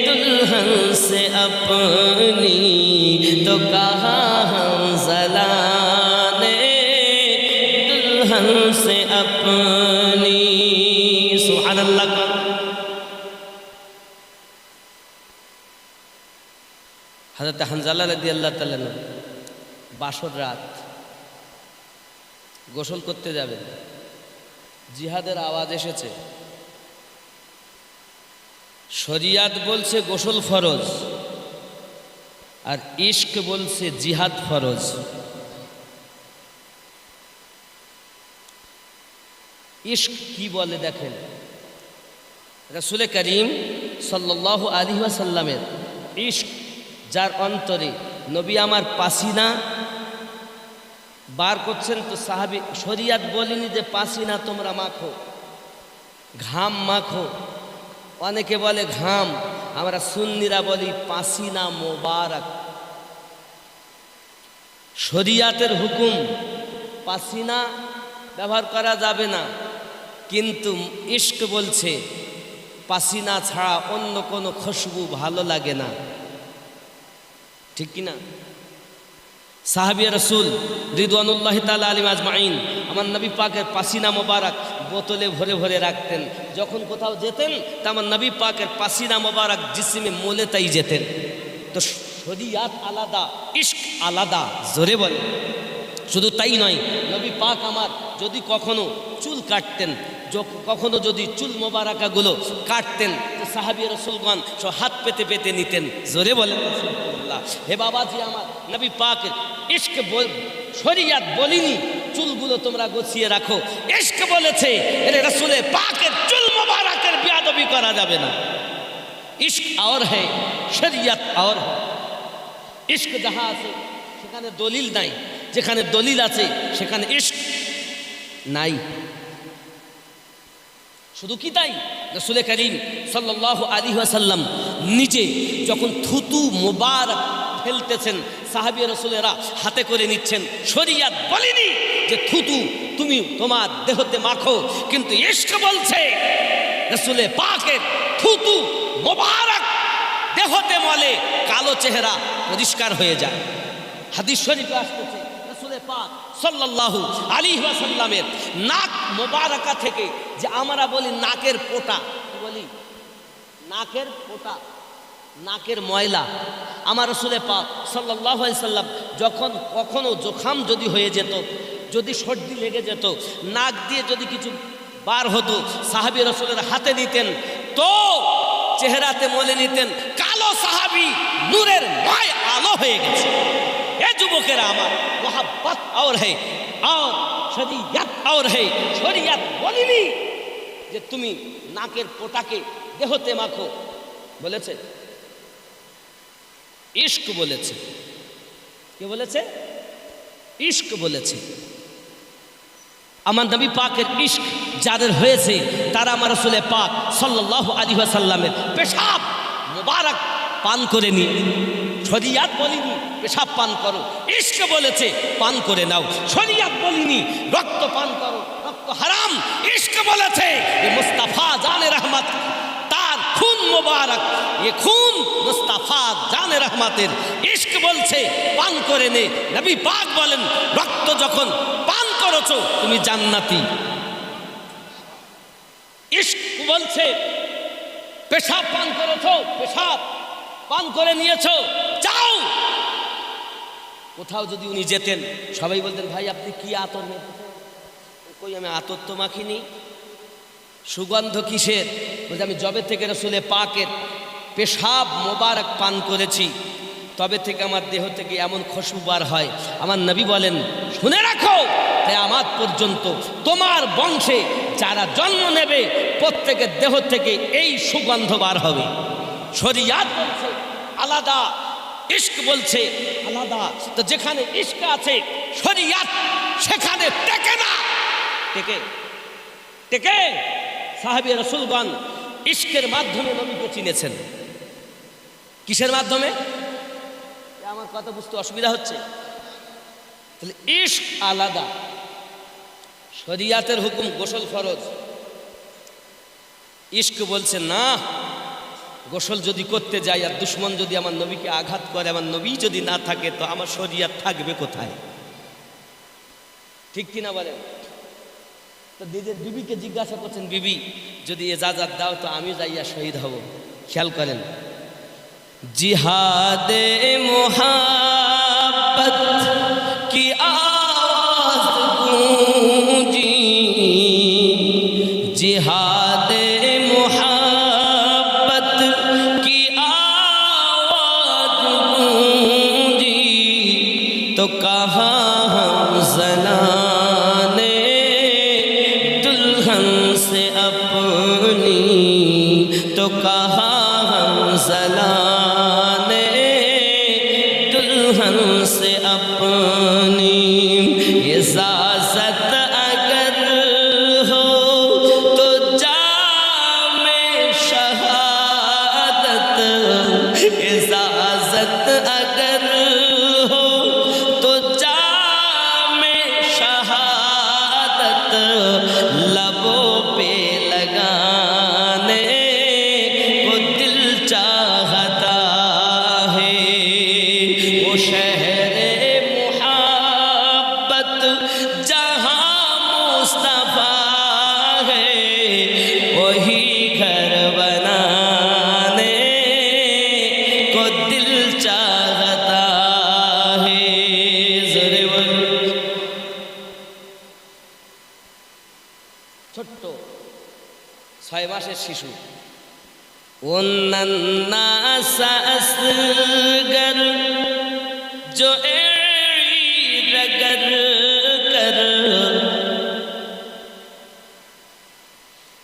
दुल्हन से अपनी, तो कहा हंज़ला ने दुल्हन से अपनी। सुब्हानअल्लाह। हज़रत हंज़ला রাদিয়াল্লাহু তাআলা বাসর রাত গোসল করতে যাবেন, জিহাদের আওয়াজ এসেছে। শরিয়াত বলছে গোসল ফরজ, আর ইশক বলছে জিহাদ ফরজ। ইশক কি বলে দেখেন, রাসূল করিম সাল্লাল্লাহু আলাইহি ওয়াসাল্লামের ইশক যার অন্তরে নবী আমার পাসিনা বার করছেন, তো সাহাবী শরিয়াত বলেনি যে পাসিনা তোমরা মাখো, ঘাম মাখো। অনেকে বলে ঘাম, আমরা সুন্নিরা বলি পাসিনা মোবারক। শরিয়াতের হুকুম পাসিনা ব্যবহার করা যাবে না, কিন্তু ইশক বলছে পাসিনা ছাড়া অন্য কোনো খুশবু ভালো লাগে না, ঠিক কি না? সাহাবী রাসূল রিদওয়ানুল্লাহি তাআলা আলাইহিম আজমাইন আমার নবী পাকের পাসিনা মোবারক বোতলে ভরে ভরে রাখতেন। যখন কোথাও যেতেন তা আমার নবী পাকের পাসিনা মোবারক জিসিমে মোলে তাই যেতেন। তো শরিয়াত আলাদা, ইশক আলাদা, জোরে বলে। শুধু তাই নয়, নবী পাক আমার যদি কখনো চুল কাটতেন, কখনো যদি চুল মোবারকাগুলো কাটতেন, তো সাহাবী রাসূলগণ সব হাত পেতে পেতে নিতেন, জোরে বলেন সুবহানাল্লাহ। হে বাবাজি আমার, নবী পাকের ইশক শরিয়াত বলিনি চুলগুলো তোমরা গুছিয়ে রাখো, ইশক বলেছে এর রাসূলে পাকের চুল মোবারকের বেয়াদবি করা যাবে না। ইশক और है, শরিয়াত और है। ইশক যাহা আছে সেখানে দলিল নাই, যেখানে দলিল আছে সেখানে ইশক নাই। শুধু কি তাই, রাসূল করিম সাল্লাল্লাহু আলাইহি ওয়াসাল্লাম নিজে যখন থুতু মোবারক ফেলতেছেন, সাহাবী রাসূলেরা হাতে করে নিচ্ছেন। শরিয়াত বলেনি যে থুতু তুমি তোমার দেহতে মাখো, কিন্তু ইশক বলছে রাসূল পাকের থুতু মোবারক দেহতে মলে কালো চেহারা পরিষ্কার হয়ে যায়। হাদিস শরীফে আসতেছে রাসূল পাক সাল্লাল্লাহু আলাইহি ওয়াসাল্লামের নাক মোবারকা থেকে, যে আমরা বলি নাকের পোটা, কি বলি নাকের পোটা, নাকের ময়লা, আমার রাসূল পাক সাল্লাল্লাহু আলাইহি ওয়াসাল্লাম যখন কখনো জোখাম যদি হয়ে যেত, যদি সর্দি লেগে যেত, নাক দিয়ে যদি কিছু বার হতো, সাহাবী রাসূলের হাতে নিতেন তো চেহারাতে মলে নিতেন, কালো সাহাবী নূরের ময় আলো হয়ে গেছে। এ যুবকেরা আমার, মোহাব্বত और है और শরিয়াত और है। শরিয়াত বলেনি যে তুমি নাকের পোটাকে দেহতে মাখো, বলেছে ইশক বলেছে। কে বলেছে? ইশক বলেছে। আমার নবী পাকের ইশক যাদের হয়েছে তারা আমার রাসূল পাক সাল্লাল্লাহু আলাইহি ওয়াসাল্লামের পেশাব মোবারক পান করে নি। শরিয়াত বলিনি পেশাব পান করো, ইশক বলেছে পান করে নাও। শরিয়াত বলিনি রক্ত পান করো, রক্ত হারাম। ইশক বলেছে এ মুস্তাফা জানে রহমত, তার খুন মোবারক, এ খুন মুস্তাফা জানে রহমতের। ইশক বলছে পান করে নে। নবী পাক বলেন রক্ত যখন পান করেছো তুমি জান্নাতি। ইশক বলছে পেশাব পান করেছো, পেশাব পান করে নিয়েছো, যাও। কোথাও যদি উনি যেতেন সবাই বলতেন ভাই আপনি কি আতর মেখেছেন? কই আমি আতর তো মাখিনি। সুগন্ধ কিসের? বলতে আমি জবে থেকে রাসূল পাকের পেশাব মোবারক পান করেছি তবে থেকে আমার দেহ থেকে এমন খুশবু বার হয়। আমার নবী বলেন শুনে রাখো, কিয়ামত পর্যন্ত তোমার বংশে যারা জন্ম নেবে প্রত্যেকের দেহ থেকে এই সুগন্ধ বার হবে। শরিয়াত বলছে আলাদা, ইশক বলছে আলাদা। তো যেখানে ইশক আছে শরিয়াত সেখানে টেকে না। টেকে টেকে সাহাবী রাসূলগণ ইশকের মাধ্যমে নবীকে চিনেছেন। কিসের মাধ্যমে? আমার কথা বুঝতে অসুবিধা হচ্ছে? তাহলে ইশক আলাদা, শরিয়াতের হুকুম গোসল ফরজ। ইশক বলছে না, গোসল যদি করতে যাই আর দুশ্মন যদি আমার নবীকে আঘাত করে, আমার নবী যদি না থাকে তো আমার শরিয়াত থাকবে কোথায়? ঠিক কিনা বলেন? তো নিজের বিবিকে জিজ্ঞাসা করছেন বিবি যদি ইজাজত দাও তো আমি যাইয়া শহীদ হব। খেয়াল করেন, জিহাদে মোহাব্বত কি আওয়াজ গूंजी, जिहादे मोहब्बत की आवाज गूंजी, तो कहाँ हम ज़नाने दुल्हन से अपनी, तो कहाँ हम ज़नाने दुल्हन से अपनी इजाजत अगर हो तो जामे शहादत, इजाजत अगर हो तो जामे शहादत लबों पे लगाने को दिल चाहता है। वो शहरे मुहब्बत जहाँ मुस्तफा है, वही घर बनाने को दिल चाहता है। ज़ोरे बोलो। ছোট্ট 6 মাসের শিশু, वो नन्ना सा असगर जो रगर कर,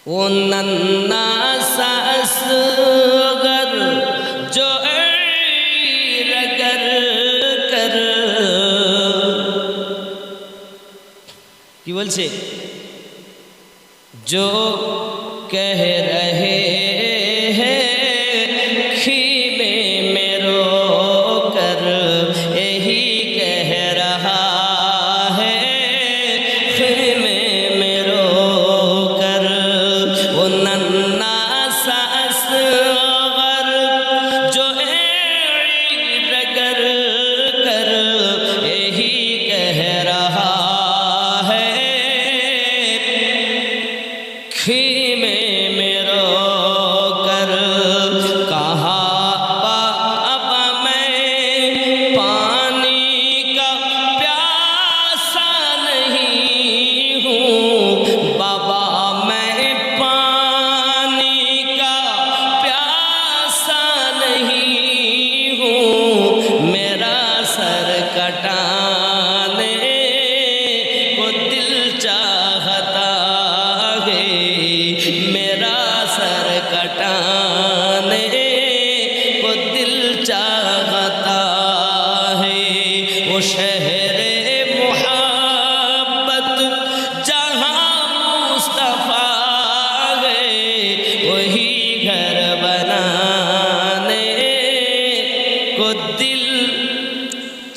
वो नन्ना सा असगर जो रगर कर। কি বলছে? जो कह रहे हैं खीमे में रो कर, यही कह रहा है खीमे में रो कर। वो नन्ना सा असगर जो रगर कर, यही कह रहा है खीमे में रो कर। कहाँ अब मैं पानी का प्यासा नहीं हूँ, बाबा मैं पानी का प्यासा नहीं हूँ। मेरा सर कटाने को दिल चाहता है, मेरा सर कटाने को दिल चाहता है। वो शहरे मुहब्बत जहाँ मुस्तफा है, वही घर बनाने को दिल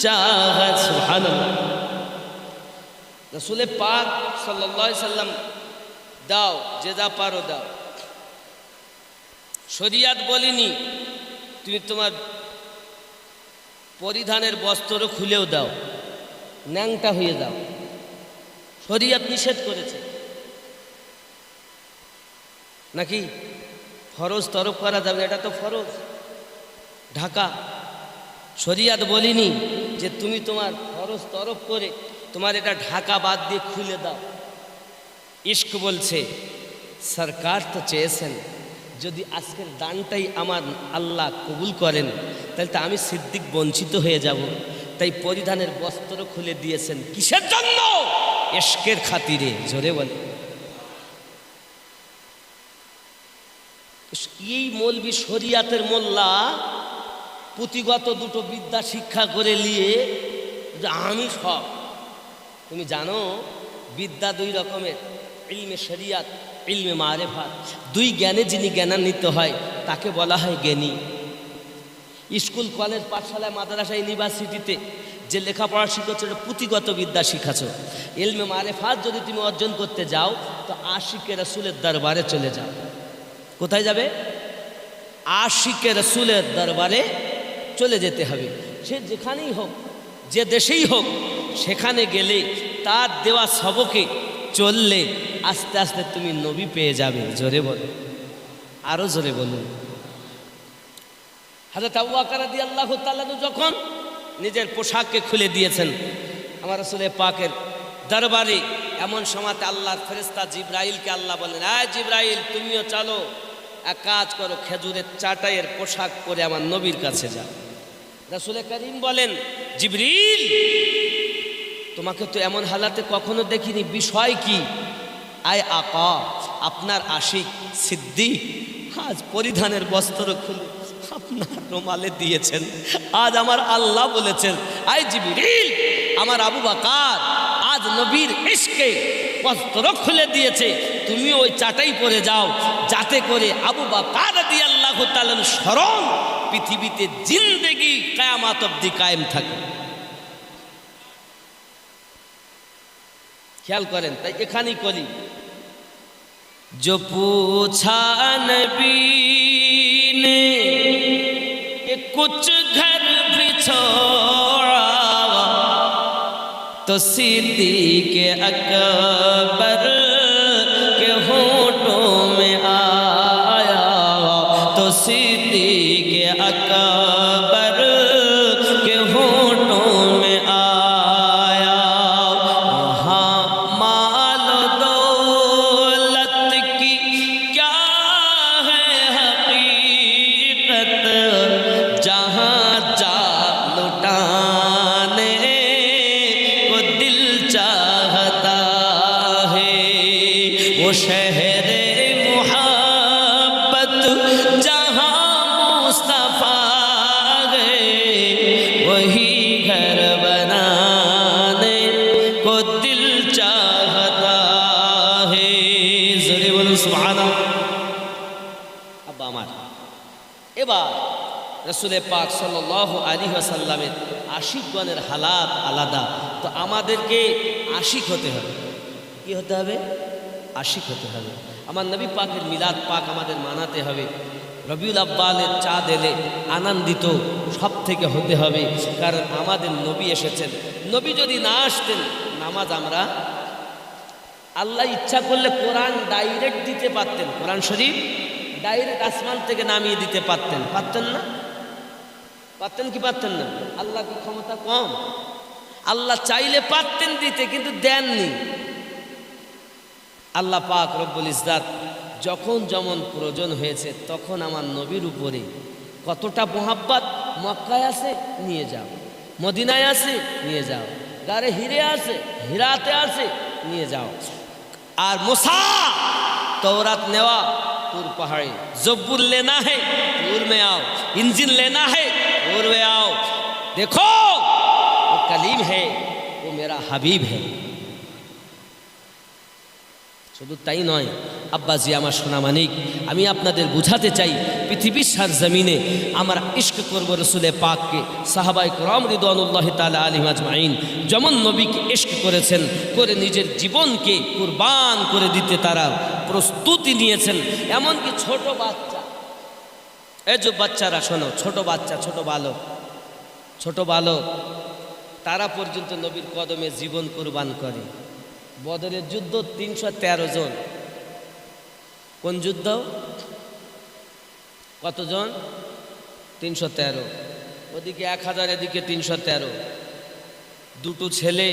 चाहत। सुभानअल्लाह। रसूल पाक सल्लल्लाहु अलैहि वसल्लम দাও, যে যা পারো দাও। শরিয়াত বলিনি তুমি তোমার পরিধানের বস্ত্র খুলেও দাও, ন্যাংটা হয়ে যাও, শরিয়াত নিষেধ করেছে। নাকি ফরজ তরফ করা যাবে, এটা তো ফরজ ঢাকা। শরিয়াত বলিনি যে তুমি তোমার ফরজ তরফ করে তোমার এটা ঢাকা বাদ দিয়ে খুলে দাও। ইশক বলছে সরকার তো চেয়েছেন যদি আজকের দানটাই আমার আল্লাহ কবুল করেন তাহলে তো আমি সিদ্দিক বঞ্চিত হয়ে যাব, তাই পরিধানের বস্ত্র খুলে দিয়েছেন। কিসের জন্য? ইশকের খাতিরে। জোরে বলে। এই মৌলবি শরিয়াতের মোল্লা পুঁথিগত দুটো বিদ্যা শিক্ষা করে নিয়ে আমি সব। তুমি জানো বিদ্যা দুই রকমের, ইলমে শরিয়াত, ইলমে মারেফাত। দুই জ্ঞানে যিনি জ্ঞানান্বিত হয় তাকে বলা হয় জ্ঞানী। স্কুল, কলেজ, পাঠশালায়, মাদ্রাসা, ইউনিভার্সিটিতে যে লেখাপড়া শিখেছ এটা পুঁথিগত বিদ্যা শিখাচ্ছ। ইলমে মারেফাত যদি তুমি অর্জন করতে যাও তো আশিকে রসুলের দরবারে চলে যাও। কোথায় যাবে? আশিকে রসুলের দরবারে চলে যেতে হবে। সে যেখানেই হোক, যে দেশেই হোক, সেখানে গেলে তার দেওয়া সবকে চললে আস্তে আস্তে তুমি নবী পেয়ে যাবে। জোরে বলো, আরো জোরে বলুন। হযরত আবু বকর রাদিয়াল্লাহু তাআলা যখন নিজের পোশাককে খুলে দিয়েছেন আমার রাসূল পাকের দরবারে, এমন সময়তে আল্লাহর ফেরেশতা জিবরাইলকে আল্লাহ বলেন, আয় জিবরাইল তুমিও চলো, এক কাজ করো, খেজুরের চাটাইয়ের পোশাক পরে আমার নবীর কাছে যাও। রাসূল করিম বলেন, জিবরিল তোমাকে তো এমন হালাতে কখনো দেখিনি, বিষয় কি? আয় আকা, আপনার আশিক সিদ্দিক আজ পরিধানের বস্ত্র খুলে না রুমালে দিয়েছেন। আজ আমার আল্লাহ বলেছেন, আই জিবরিল, আমার আবু বকর আজ নবীর ইশকে বস্ত্র খুলে দিয়েছে, তুমি ওই চাটাই পরে যাও, যাতে করে আবু বকর রাদিয়াল্লাহু তাআলার স্মরণ পৃথিবীতে জিন্দেগি কিয়ামত অবধি কায়েম থাকে। ख्याल करें ताई एखानी कली जो पूछा नबी ने कि कुछ घर भी छोड़ा तो सिद्दीक़ अकबर के होठों में आया, तो सिद्दीक़ अकबर के होठों में आया। वहाँ माल दौलत की क्या है हकीकत, जहाँ जा लुटाने को दिल चाहता है, वो शहर मोहब्बत जहाँ मुस्तफा गए, वही घर बनाने को दिल चाहता है। ज़ोरे बोलो सुभान अल्लाह। আব্বা আমার, এবার রাসূলে পাক সাল্লাল্লাহু আলাইহি ওয়াসাল্লামের আশিকগণের হালাত আলাদা। তো আমাদেরকে আশিক হতে হবে। কি হতে হবে? আশিক হতে হবে। আমার নবী পাকের মিলাদ পাক আমাদের মানাতে হবে। রবিউল আব্বালের চাঁদ এলে আনন্দিত সব থেকে হতে হবে, কারণ আমাদের নবী এসেছেন। নবী যদি না আসতেন, নামাজ আমরা আল্লাহ ইচ্ছা করলে কোরআন ডাইরেক্ট দিতে পারতেন, কোরআন শরীফ ডাইরেক্ট আসমান থেকে নামিয়ে দিতে পারতেন, পারতেন না? পারতেন কি পারতেন না? আল্লাহ কি ক্ষমতা কম? আল্লাহ চাইলে পারতেন দিতে, কিন্তু দেননি। আল্লাহ পাক রব্বুল ইজ্জাত যখন যেমন প্রয়োজন হয়েছে তখন আমার নবীর উপরে কতটা মোহাব্বত, মক্কায় আছে নিয়ে যাও, মদিনায় আছে নিয়ে যাও, গারে হিরে আছে, হিরাতে আছে নিয়ে যাও। আর मूसा तौरात नेवा तूर पहाड़ी, जब्बूर लेना है तूर में आओ, इंजिन लेना है तूर में आओ, देखो वो कलीम है, वो मेरा हबीब है। শুধু তাই নয় আব্বাজি আমার সোনামানিক, আমি আপনাদের বুঝাতে চাই পৃথিবীর সারজমিনে আমরা ইশক করব রসুলে পাককে। সাহাবায়ে কেরাম রিদওয়ানুল্লাহি তাআলা আলাইহিম আজমাইন যেমন নবীকে ইশক করেছেন, করে নিজের জীবনকে কুরবান করে দিতে তারা প্রস্তুতি নিয়েছেন। এমনকি ছোট বাচ্চা, এই যে বাচ্চারা শোনো, ছোট বাচ্চা, ছোট বালক তারা পর্যন্ত নবীর কদমে জীবন কুরবান করে। বদরের যুদ্ধ 313 জন। কোন যুদ্ধ? কতজন? 313। ওদিকে 1000, এদিকে 313। দুটো ছেলে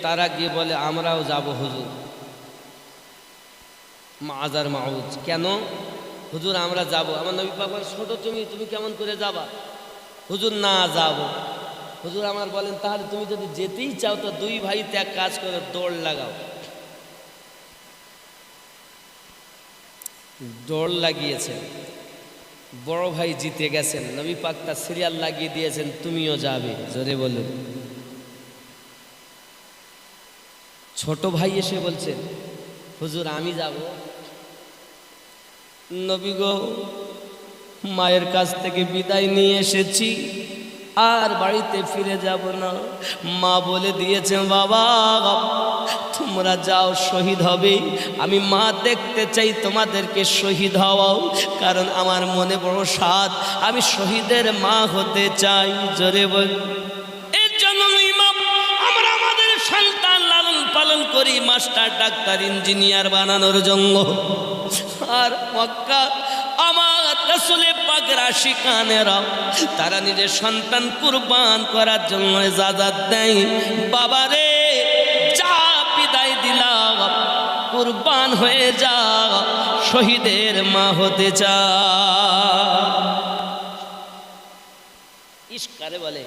তারা গিয়ে বলে আমরাও যাব হুজুর। মাজার মাউজ, কেন হুজুর আমরা যাব? আমার নবী পাক বলেন ছোট তুমি কেমন করে যাবা? হুজুর না যাব। হুজুর আমার বলেন তাহলে তুমি যদি যেতেই চাও তো দুই ভাই ত্যাগ কাজ করে দৌড় লাগাও। দৌড় লাগিয়েছেন, বড় ভাই জিতে গেছেন, নবী পাক তার সিরিয়াল লাগিয়ে দিয়েছেন, তুমিও যাবে। জোরে বলুন। ছোট ভাই এসে বলছেন হুজুর আমি যাব। নবী গো, মায়ের কাছ থেকে বিদায় নিয়ে এসেছি, আর বাড়িতে ফিরে যাব না। মা বলে দিয়েছেন বাবা তোমরা যাও, শহীদ হবে। আমি মা দেখতে চাই তোমাদেরকে শহীদ হওয়াও, কারণ আমার মনে বড় সাধ, আমি শহীদের মা হতে চাই। জোরে বল। এর জন্য ইমাম আমরা আমাদের সন্তান লালন পালন করি মাস্টার, ডাক্তার, ইঞ্জিনিয়ার বানানোর জন্য। আর মক্কা আমার রাসূলে পাকের আশিকানেরা তারা নিজের সন্তান কুরবান করার জন্য ইজাজত দেয়। বাবারে যা বিদায় দিলাম, কুরবান হয়ে যা, শহীদের মা হতে চা। ইশকারে বলে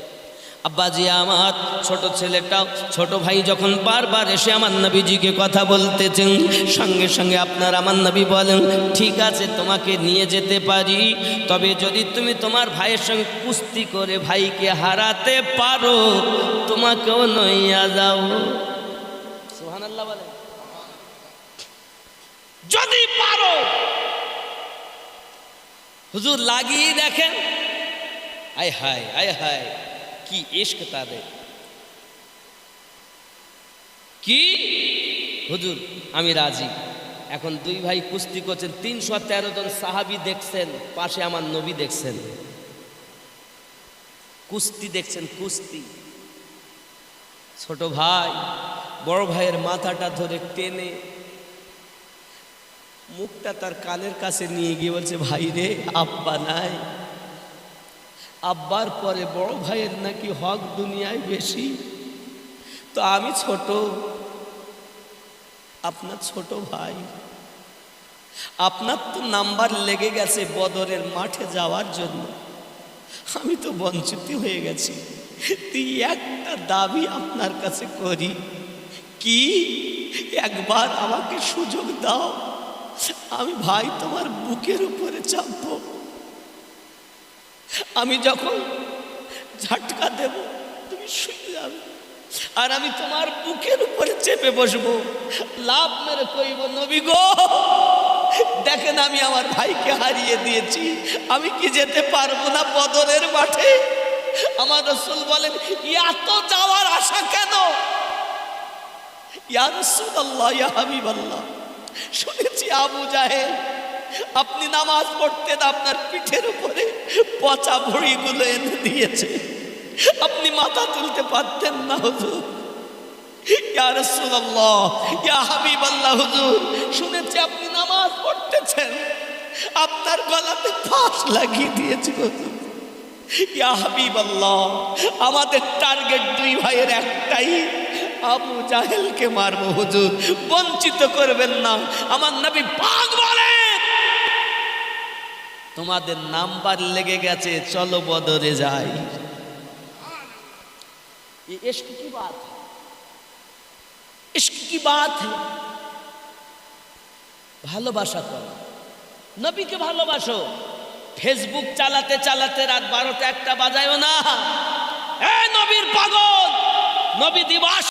আব্বাজি আমার ছোট ছেলেটাও ছোট ভাই যখন বারবার এসে আমার নবীজিকে কথা বলতেছেন, সঙ্গে সঙ্গে আপনার আমার নবী বলেন, ঠিক আছে তোমাকে নিয়ে যেতে পারি, তবে যদি তুমি তোমার ভাইয়ের সঙ্গে কুস্তি করে ভাইকে হারাতে পারো তোমাকেও লইয়া যাও। সুবহানাল্লাহ বলেন। যদি পারো হুজুর লাগিয়ে দেখেন। আয় হায় আয় হায়, কি ইশক তাদের, কি হুজুর আমি রাজি। এখন দুই ভাই কুস্তি করছেন, 313 জন সাহাবী দেখছেন, পাশে আমার নবী দেখছেন, কুস্তি দেখছেন, কুস্তি। ছোট ভাই বড় ভাইয়ের মাথাটা ধরে টেনে মুখটা তার কানের কাছে নিয়ে গিয়ে বলছে, ভাই রে আব্বা নাই, আব্বার পরে বড় ভাইয়ের নাকি হক দুনিয়ায় বেশি, তো আমি ছোট, আপনার ছোট ভাই, আপনার তো নাম্বার লেগে গেছে বদরের মাঠে যাওয়ার জন্য, আমি তো বঞ্চিত হয়ে গেছি, তুই একটা দাবি আপনার কাছে করি, কি একবার আমাকে সুযোগ দাও, আমি ভাই তোমার বুকের উপরে চাপবো, আমি যখন ঝটকা দেব তুমি শুয়ে যাবে, আর আমি তোমার বুকের উপরে চেপে বসবো, লাভ মেরে কইব, নবী গো দেখেন আমি আমার ভাইকে হারিয়ে দিয়েছি, আমি কি যেতে পারবো না বদরের মাঠে? আমার রাসূল বলেন, এত যাওয়ার আশা কেন? ইয়া রাসূলুল্লাহ, ইয়া হাবিবাল্লাহ, শুনেছি আবু জাহেল আপনি নামাজ পড়তেন, আপনার পিঠের উপরে পচা ভুঁড়িগুলো এনে দিয়েছে, আপনি মাথা তুলতে পারতেন না হুজুর। ইয়া রাসূলুল্লাহ, ইয়া হাবিবাল্লাহ, হুজুর শুনেছি আপনি নামাজ পড়তেছেন, আপনার গলাতে ফাঁস লাগিয়ে দিয়েছে হুজুর। ইয়া হাবিবাল্লাহ, আমাদের টার্গেট দুই ভাইয়ের একটাই, আবু জাহেলকে মারবো হুজুর, বঞ্চিত করবেন না। আমার নবী পাক বলেন, তোমাদের নাম্বার লেগে গেছে, চলো বদরে যাই। ये इश्क की बात है, इश्क की बात है। ভালোবাসা করো, নবীকে ভালোবাসো। ফেসবুক চালাতে চালাতে রাত 12টা 1টা বাজায়ও না, এ নবীর পাগল, নবী দিবস